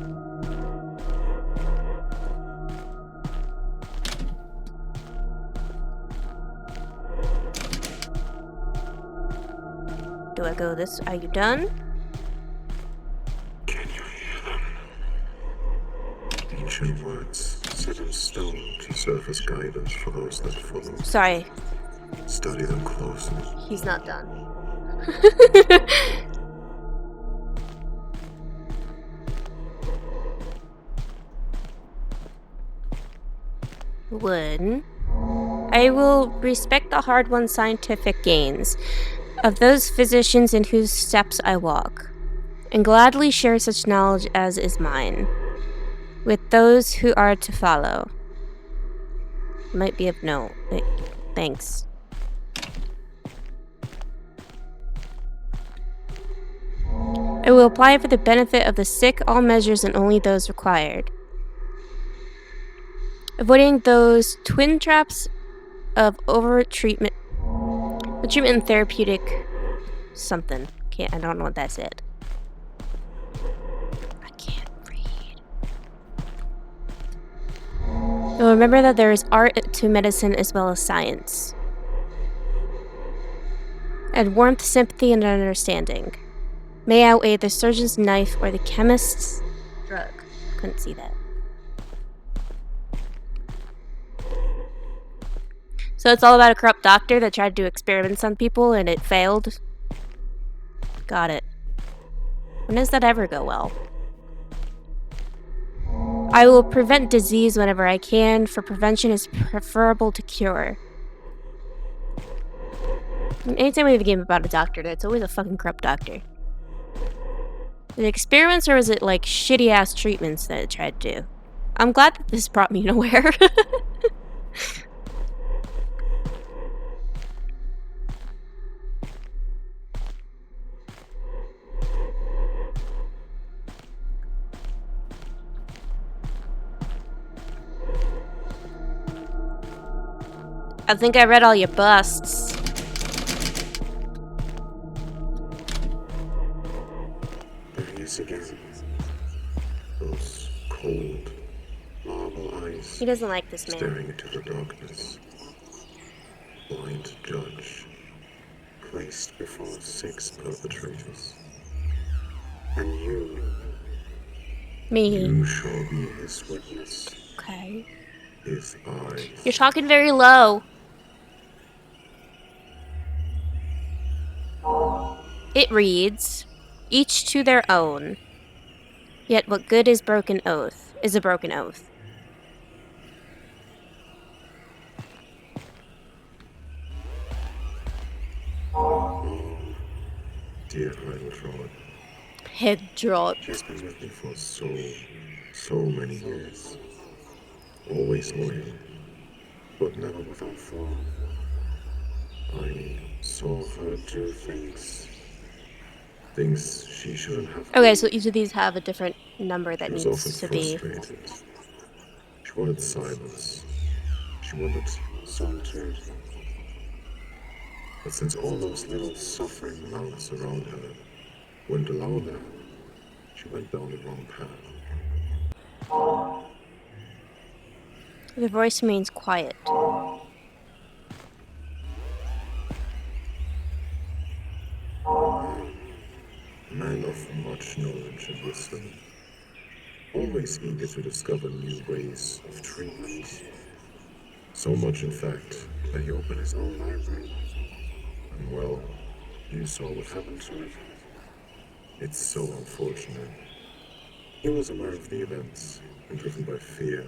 Do I go this? Are you done? Can you hear them? Ancient words set in stone to serve as guidance for those that follow. Sorry, Study them closely. he's not done. One. I will respect the hard-won scientific gains of those physicians in whose steps I walk, and gladly share such knowledge as is mine with those who are to follow. Might be of no. Thanks. I will apply for the benefit of the sick all measures and only those required, avoiding those twin traps of over-treatment, the treatment and therapeutic something. I don't know what that said. I can't read. You'll remember that there is art to medicine as well as science. And warmth, sympathy, and understanding may outweigh the surgeon's knife or the chemist's drug. Couldn't see that. So it's all about a corrupt doctor that tried to do experiments on people and it failed. Got it. When does that ever go well? I will prevent disease whenever I can, for prevention is preferable to cure. Anytime we have a game about a doctor, it's always a fucking corrupt doctor. Is it experiments or is it like shitty ass treatments that it tried to do? I'm glad that this brought me nowhere. I think I read all your busts. There he is again. Those cold marble eyes He doesn't like this man. staring into the darkness. Blind judge placed before 6 perpetrators. And Me. you shall be his witness. Okay. His eyes. You're talking very low. It reads, each to their own. Yet what good is broken oath is a broken oath. Dear Heilwald, Head drop. she's been with me for so many years. Always loyal, but never without flaw. I saw her do things she shouldn't have. Okay, so each of these have a different number that She was needs to often be. frustrated. She wanted silence. She wanted solitude. But since all those little suffering mouths around her wouldn't allow that, she went down the wrong path. The voice remains quiet. Man of much knowledge and wisdom, always eager to discover new ways of treatment. So much, in fact, that he opened his own library. And well, you saw what happened to it. It's so unfortunate. He was aware of the events and driven by fear,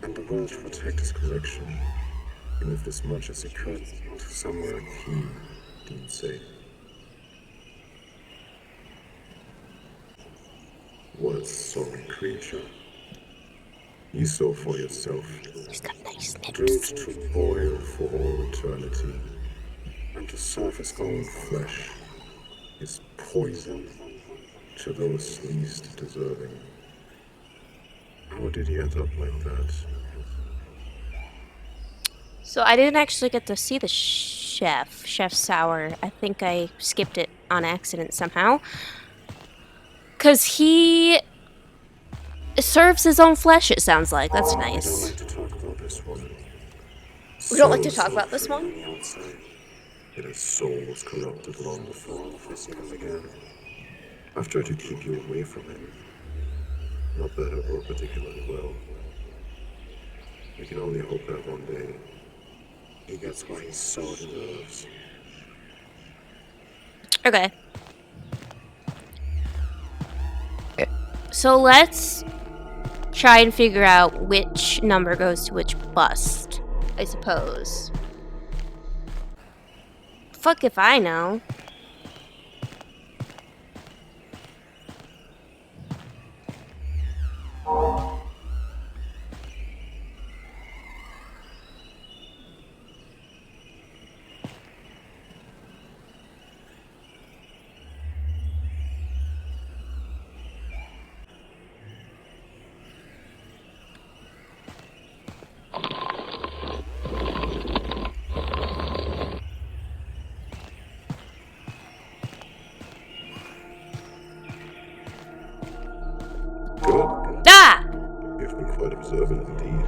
and the will to protect his collection. He moved as much as he could to somewhere he deemed safe. What a sorry creature. You saw for yourself. He's got nice Doomed nips. to boil for all eternity. and to serve his own flesh is poison to those least deserving. How did he end up like that? So I didn't actually get to see the Chef Sour. I think I skipped it on accident somehow. Because he serves his own flesh, it sounds like. That's I don't nice. like to talk about this one. We don't like to Soul talk is about this free one? on the outside, yet his soul was corrupted long before all of this came again. I've tried to keep you away from him. Not that it worked particularly well. We can only hope that one day he gets what he so deserves. Okay. So let's try and figure out which number goes to which bust, I suppose. Fuck if I know. Good. Ah! You've been quite observant indeed.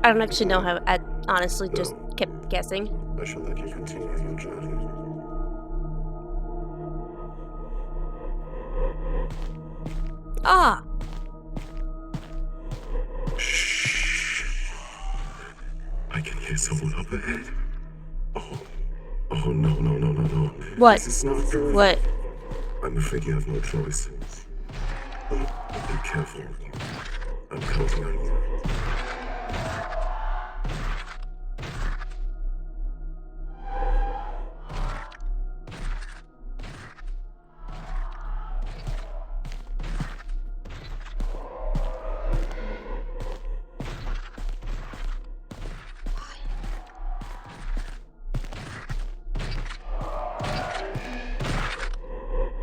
I don't actually know how. I honestly just No. kept guessing. I shall let you continue your journey. Ah! Shh. I can hear someone up ahead. Oh. Oh, no, no, no, no, no. What? This is not good. What? I'm afraid you have no choice. But be careful. I'm counting on you.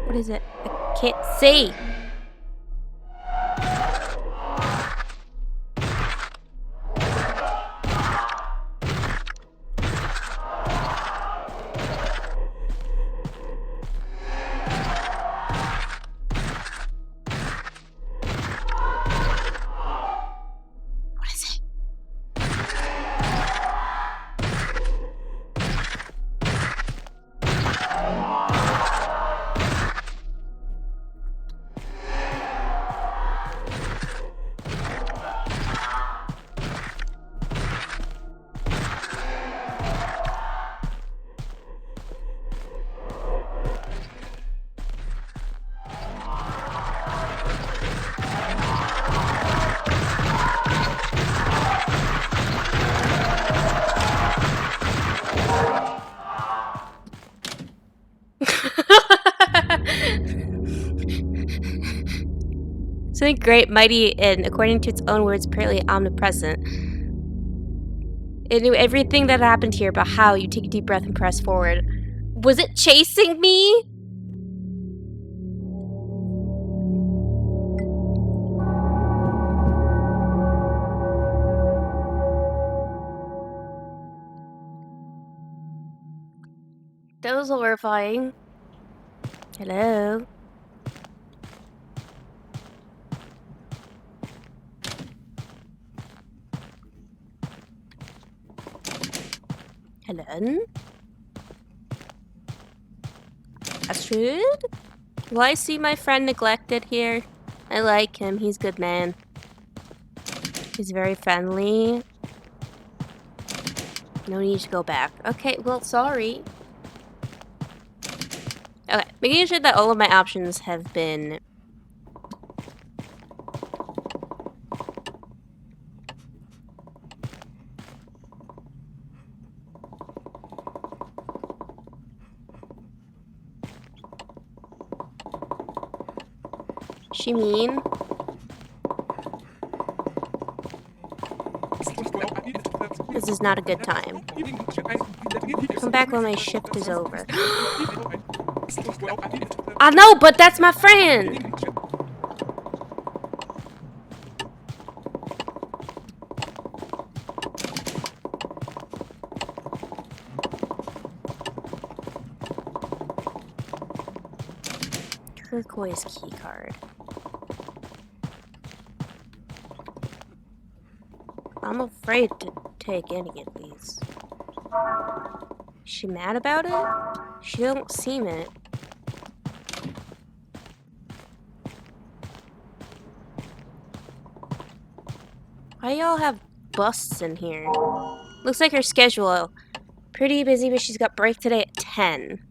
What is it? I can't see. What is it? Something great, mighty, and according to its own words, apparently omnipresent. It knew everything that happened here, but how? You take a deep breath and press forward. Was it chasing me? That was horrifying. Hello? Helen? Astrid? Will I see my friend neglected here? I like him. He's a good man. He's very friendly. No need to go back. Okay, well, sorry. Okay, making sure that all of my options have been... She mean? This is not a good time. Come back when my shift is over. I know, but that's my friend! Turquoise key card. I'm afraid to take any of these. Is she mad about it? She don't seem it. Why y'all have busts in here? Looks like her schedule. Pretty busy, but she's got break today at 10.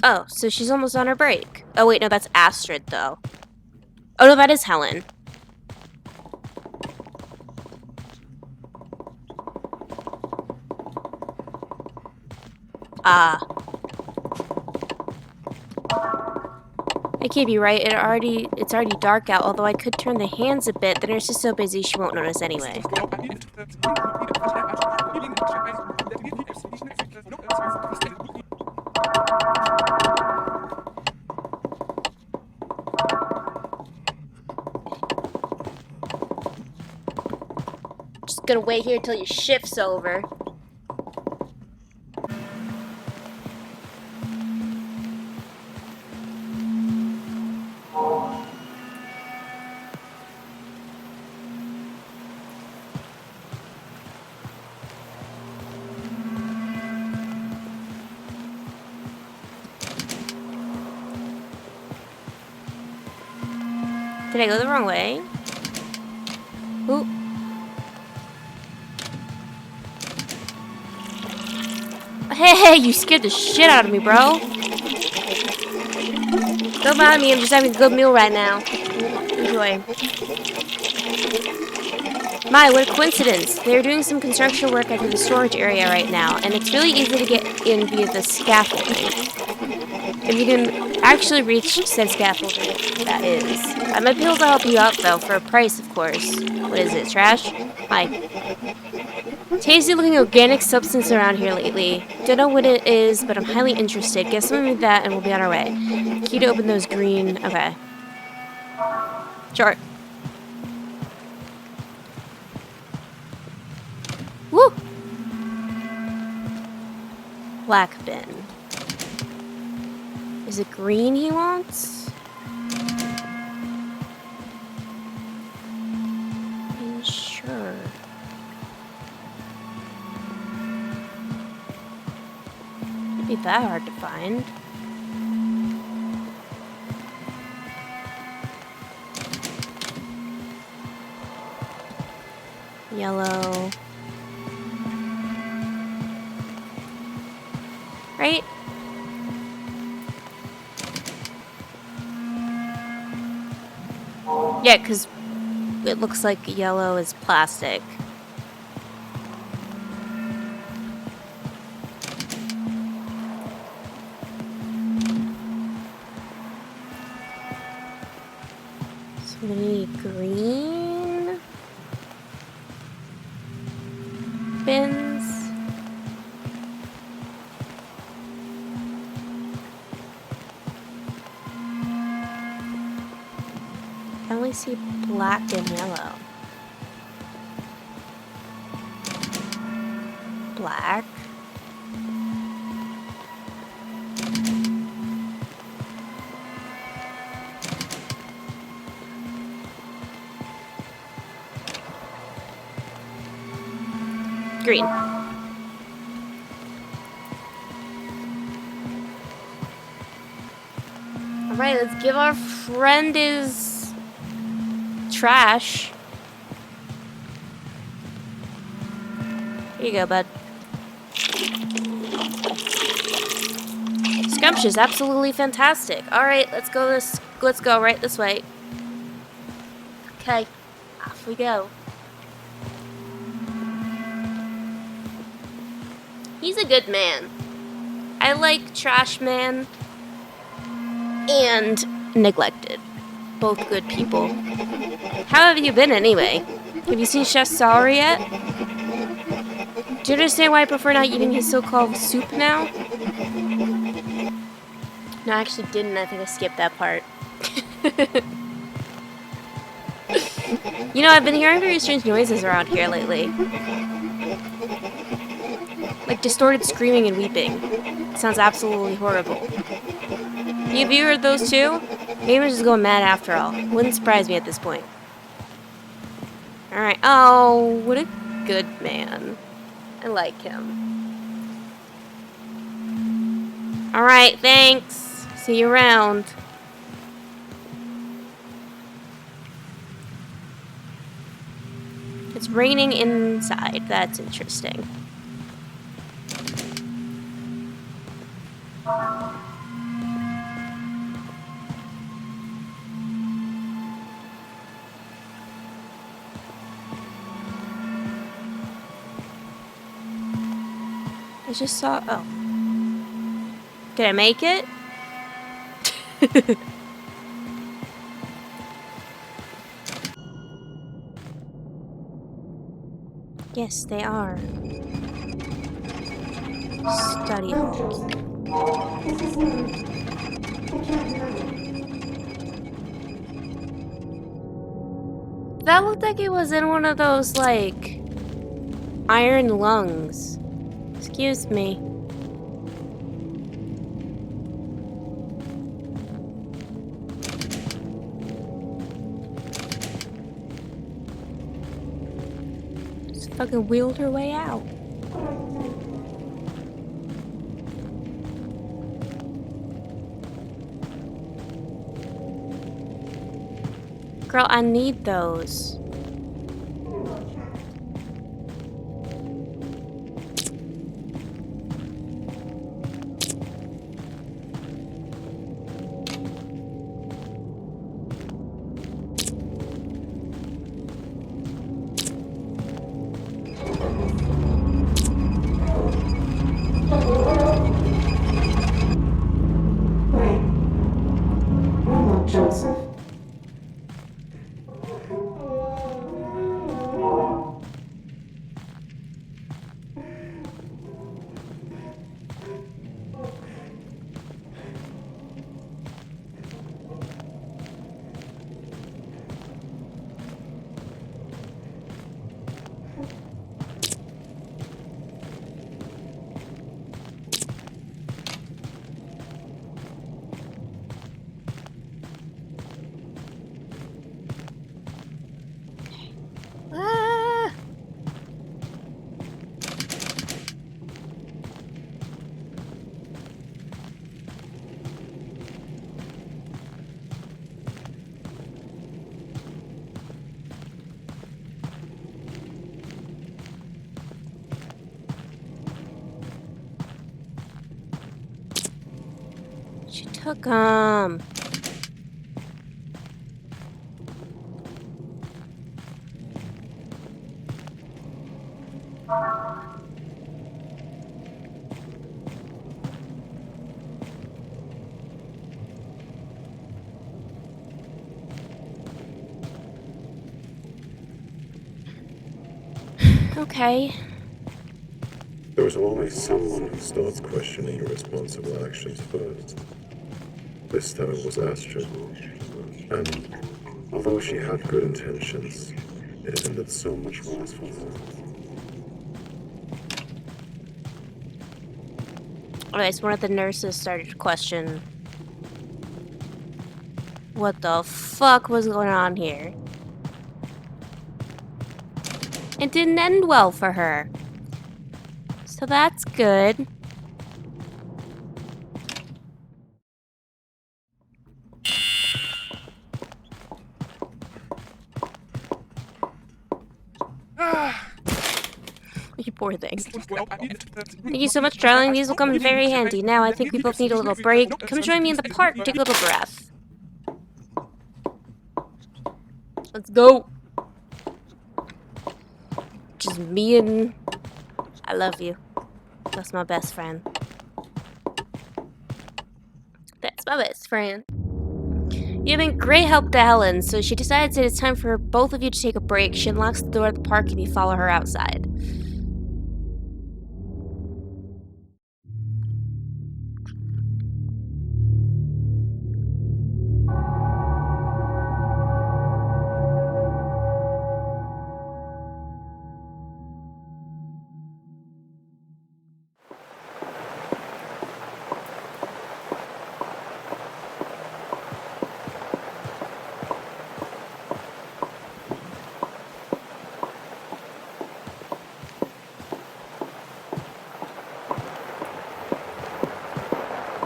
Oh, so she's almost on her break. Oh wait, no, that's Astrid, though. Oh no, that is Helen. Ah. I can't be right. It's already dark out, although I could turn the hands a bit. The nurse is so busy she won't notice anyway. Just gonna wait here till your shift's over. Did I go the wrong way? Ooh. Hey, you scared the shit out of me, bro. Don't mind me, I'm just having a good meal right now. Enjoy. My, what a coincidence. They're doing some construction work at the storage area right now, and it's really easy to get in via the scaffolding. If you can actually reach said scaffolding, that is. I might be able to help you out, though, for a price, of course. What is it, trash? Hi. Tasty looking organic substance around here lately. Don't know what it is, but I'm highly interested. Get some of that and we'll be on our way. Key to open those green... Okay. Sure. Woo! Black bin. Is it green he wants? Sure. Can't be that hard to find. Yellow. Right? Yeah, because it looks like yellow is plastic. So we need green bins. I only see black and yellow. Black. Green. Alright, let's give our friend his trash. Here you go, bud. Scrumptious, absolutely fantastic. Alright, let's go right this way. Okay, off we go. He's a good man. I like trash man and neglected. both good people. How have you been anyway? Have you seen Chef Sauer yet? Do you understand why I prefer not eating his so-called soup now? No, I actually didn't. I think I skipped that part. You know, I've been hearing very strange noises around here lately. Like distorted screaming and weeping. It sounds absolutely horrible. Have you heard those too? Maybe we're just going mad after all. Wouldn't surprise me at this point. Alright. Oh, what a good man. I like him. Alright, thanks. See you around. It's raining inside. That's interesting. I just saw... Oh. Did I make it? Yes, they are. Study hall. That looked like it was in one of those, like, iron lungs. Excuse me. Just fucking wheeled her way out. Girl, I need those. Joseph. Ah! She took 'em. Okay. There is always someone who starts questioning irresponsible actions first. This time it was Astrid. And although she had good intentions, it ended so much worse for her. Alright, so one of the nurses started to question what the fuck was going on here. It didn't end well for her. So that's good. You poor thing. Thank you so much, darling. These will come in very handy. Now I think we both need a little break. Come join me in the park. Take a little breath. Let's go. Just me and... I love you. That's my best friend. That's my best friend. You've been great help to Helen, so she decides that it's time for both of you to take a break. She unlocks the door of the park and you follow her outside.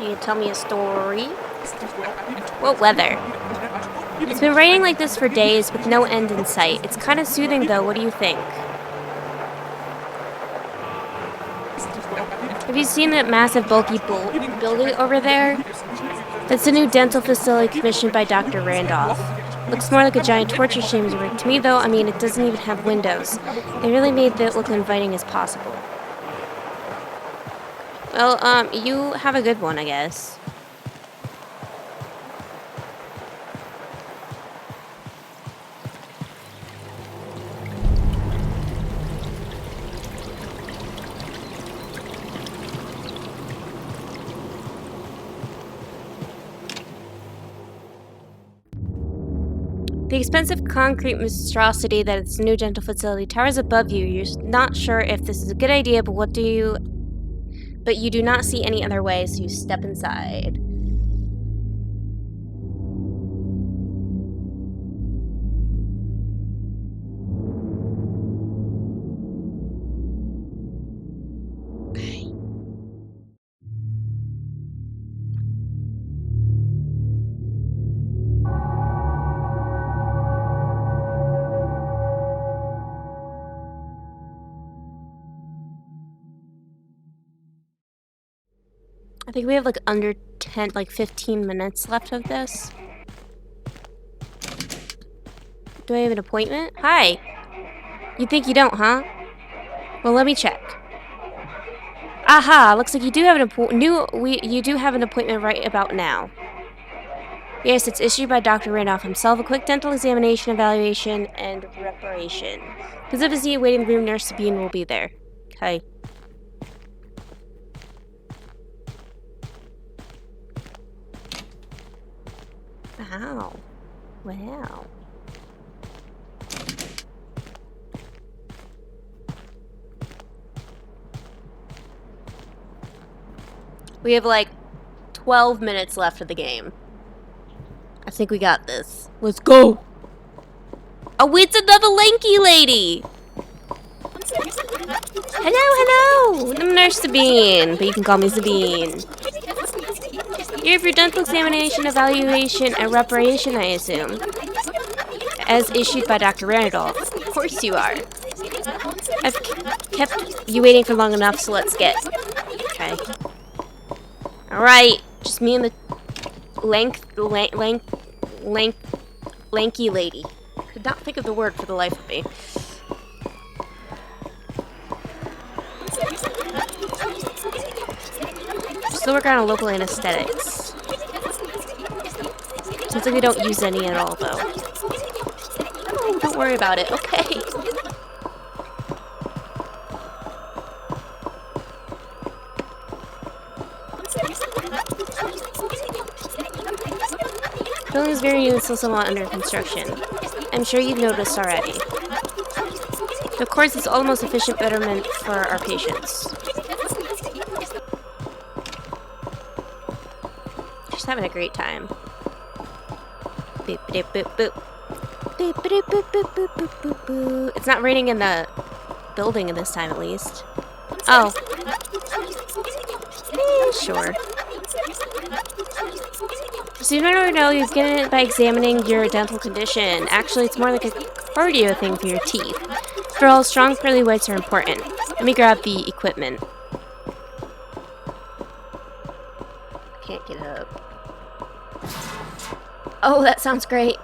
You can tell me a story? What weather? It's been raining like this for days with no end in sight. It's kind of soothing though, what do you think? Have you seen that massive bulky building over there? That's the new dental facility commissioned by Dr. Randolph. Looks more like a giant torture chamber to me though. I mean, it doesn't even have windows. They really made it look inviting as possible. Well, you have a good one, I guess. The expensive concrete monstrosity that its new dental facility towers above you. You're not sure if this is a good idea, but you do not see any other way, so you step inside. Okay. I think we have like under 15 minutes left of this. Do I have an appointment? Hi. You think you don't, huh? Well, let me check. Aha! Looks like you do have you do have an appointment right about now. Yes, it's issued by Dr. Randolph himself. A quick dental examination, evaluation, and reparation. Specificity waiting room. Nurse Sabine will be there. Okay. Wow. Wow. We have like 12 minutes left of the game. I think we got this. Let's go! Oh, it's another lanky lady! Hello! I'm Nurse Sabine, but you can call me Sabine. Here for your dental examination, evaluation, and reparation, I assume. As issued by Dr. Randolph. Of course you are. I've kept you waiting for long enough, so let's get. Okay. Alright, just me and the lanky lady. Could not think of the word for the life of me. Still working on local anesthetics. Sounds like they don't use any at all, though. Oh, don't worry about it. Okay. The building is very new and still somewhat under construction. I'm sure you've noticed already. Of course, it's all the most efficient betterment for our patients. Just having a great time. Boop, boop, boop, boop. Boop, boop, boop, boop, boop, boop, boop, boop. It's not raining in the building at this time, at least. Oh. Sure. So you don't know you get it by examining your dental condition. Actually, it's more like a cardio thing for your teeth. After all, strong pearly whites are important. Let me grab the equipment. Can't get up. Oh, that sounds great.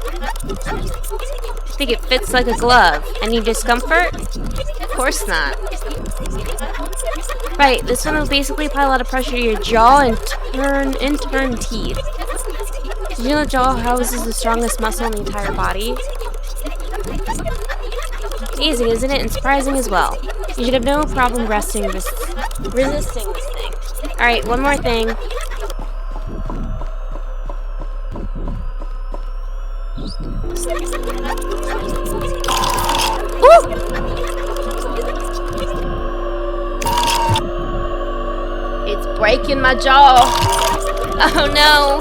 I think it fits like a glove. Any discomfort? Of course not. Right, this one will basically apply a lot of pressure to your jaw and turn teeth. Did you know the jaw houses the strongest muscle in the entire body? Amazing, isn't it? And surprising as well. You should have no problem resisting this thing. Alright, one more thing. Ooh! It's breaking my jaw. Oh no.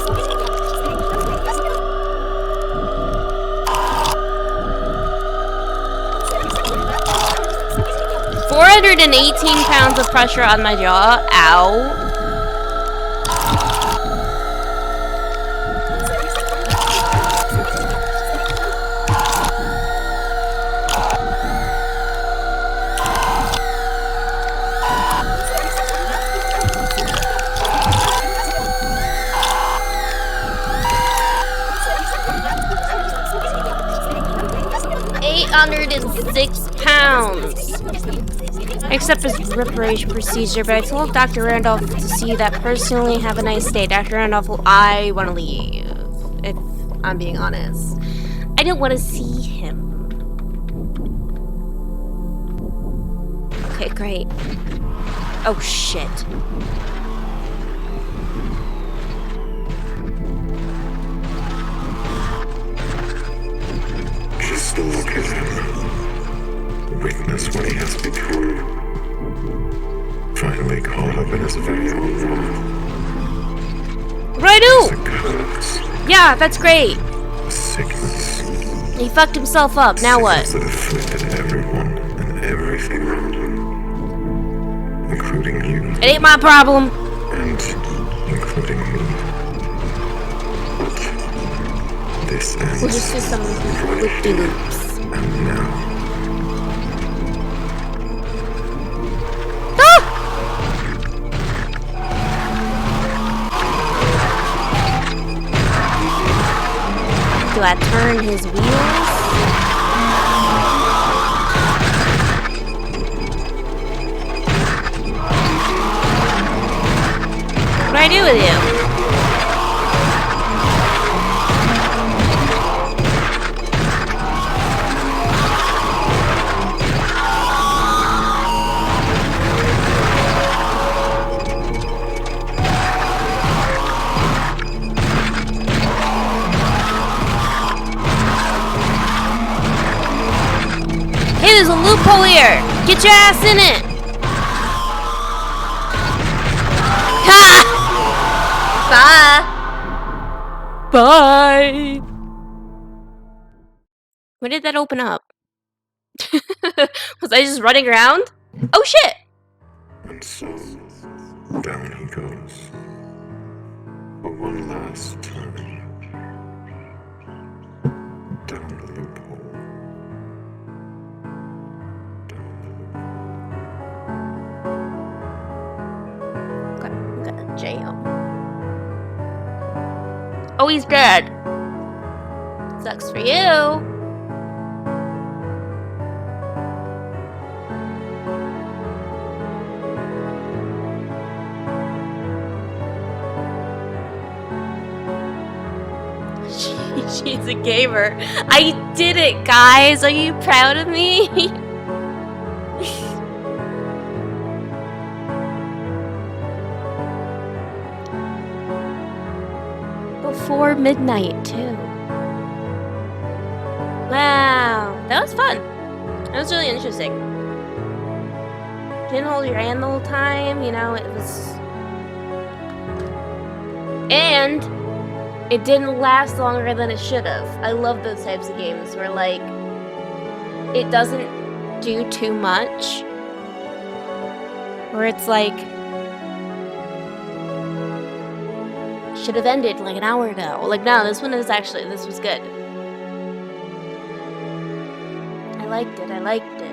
418 pounds of pressure on my jaw. Ow. £806. Except his reparation procedure, but I told Dr. Randolph to see that personally. Have a nice day. Dr. Randolph, I want to leave. If I'm being honest. I don't want to see him. Okay, great. Oh, shit. Just look at him. Witness what he has become. Finally caught up in his very own world. What do I The curse, do? Yeah, that's great. the sickness. He fucked himself up. Now what? Sickness that afflicted everyone and everything around him. Including you. It ain't my problem. And including me. But this ends. We'll just do some loop-de-loops. And now. Do I turn his wheels? What do I do with you? Hey, there's a loophole here! Get your ass in it! Ha! Bye! Bye! When did that open up? Was I just running around? Oh shit! And so, down he goes. For one last time. Down the loophole. I'm gonna jail. Oh, he's dead. Sucks for you. She's a gamer. I did it, guys. Are you proud of me? Before midnight, too. Wow. That was fun. That was really interesting. Didn't hold your hand the whole time, you know, it was... And it didn't last longer than it should have. I love those types of games where, like, it doesn't do too much. Where it's like, should have ended like an hour ago. Like, no, this one is actually, this was good. I liked it, I liked it.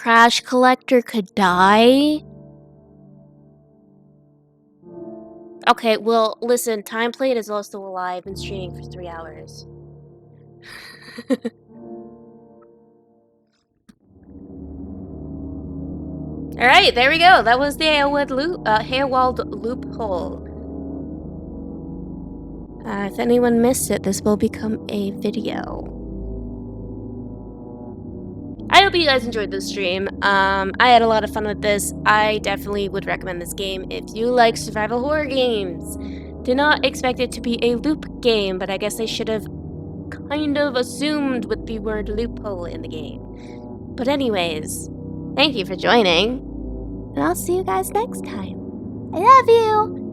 trash collector could die? Okay, well, listen, Time Plate is also alive and streaming for 3 hours. Alright, there we go. That was the Heilwald Loophole. If anyone missed it, this will become a video. I hope you guys enjoyed this stream. I had a lot of fun with this. I definitely would recommend this game if you like survival horror games. Did not expect it to be a loop game, but I guess I should have kind of assumed with the word loophole in the game. But anyways, thank you for joining, and I'll see you guys next time. I love you!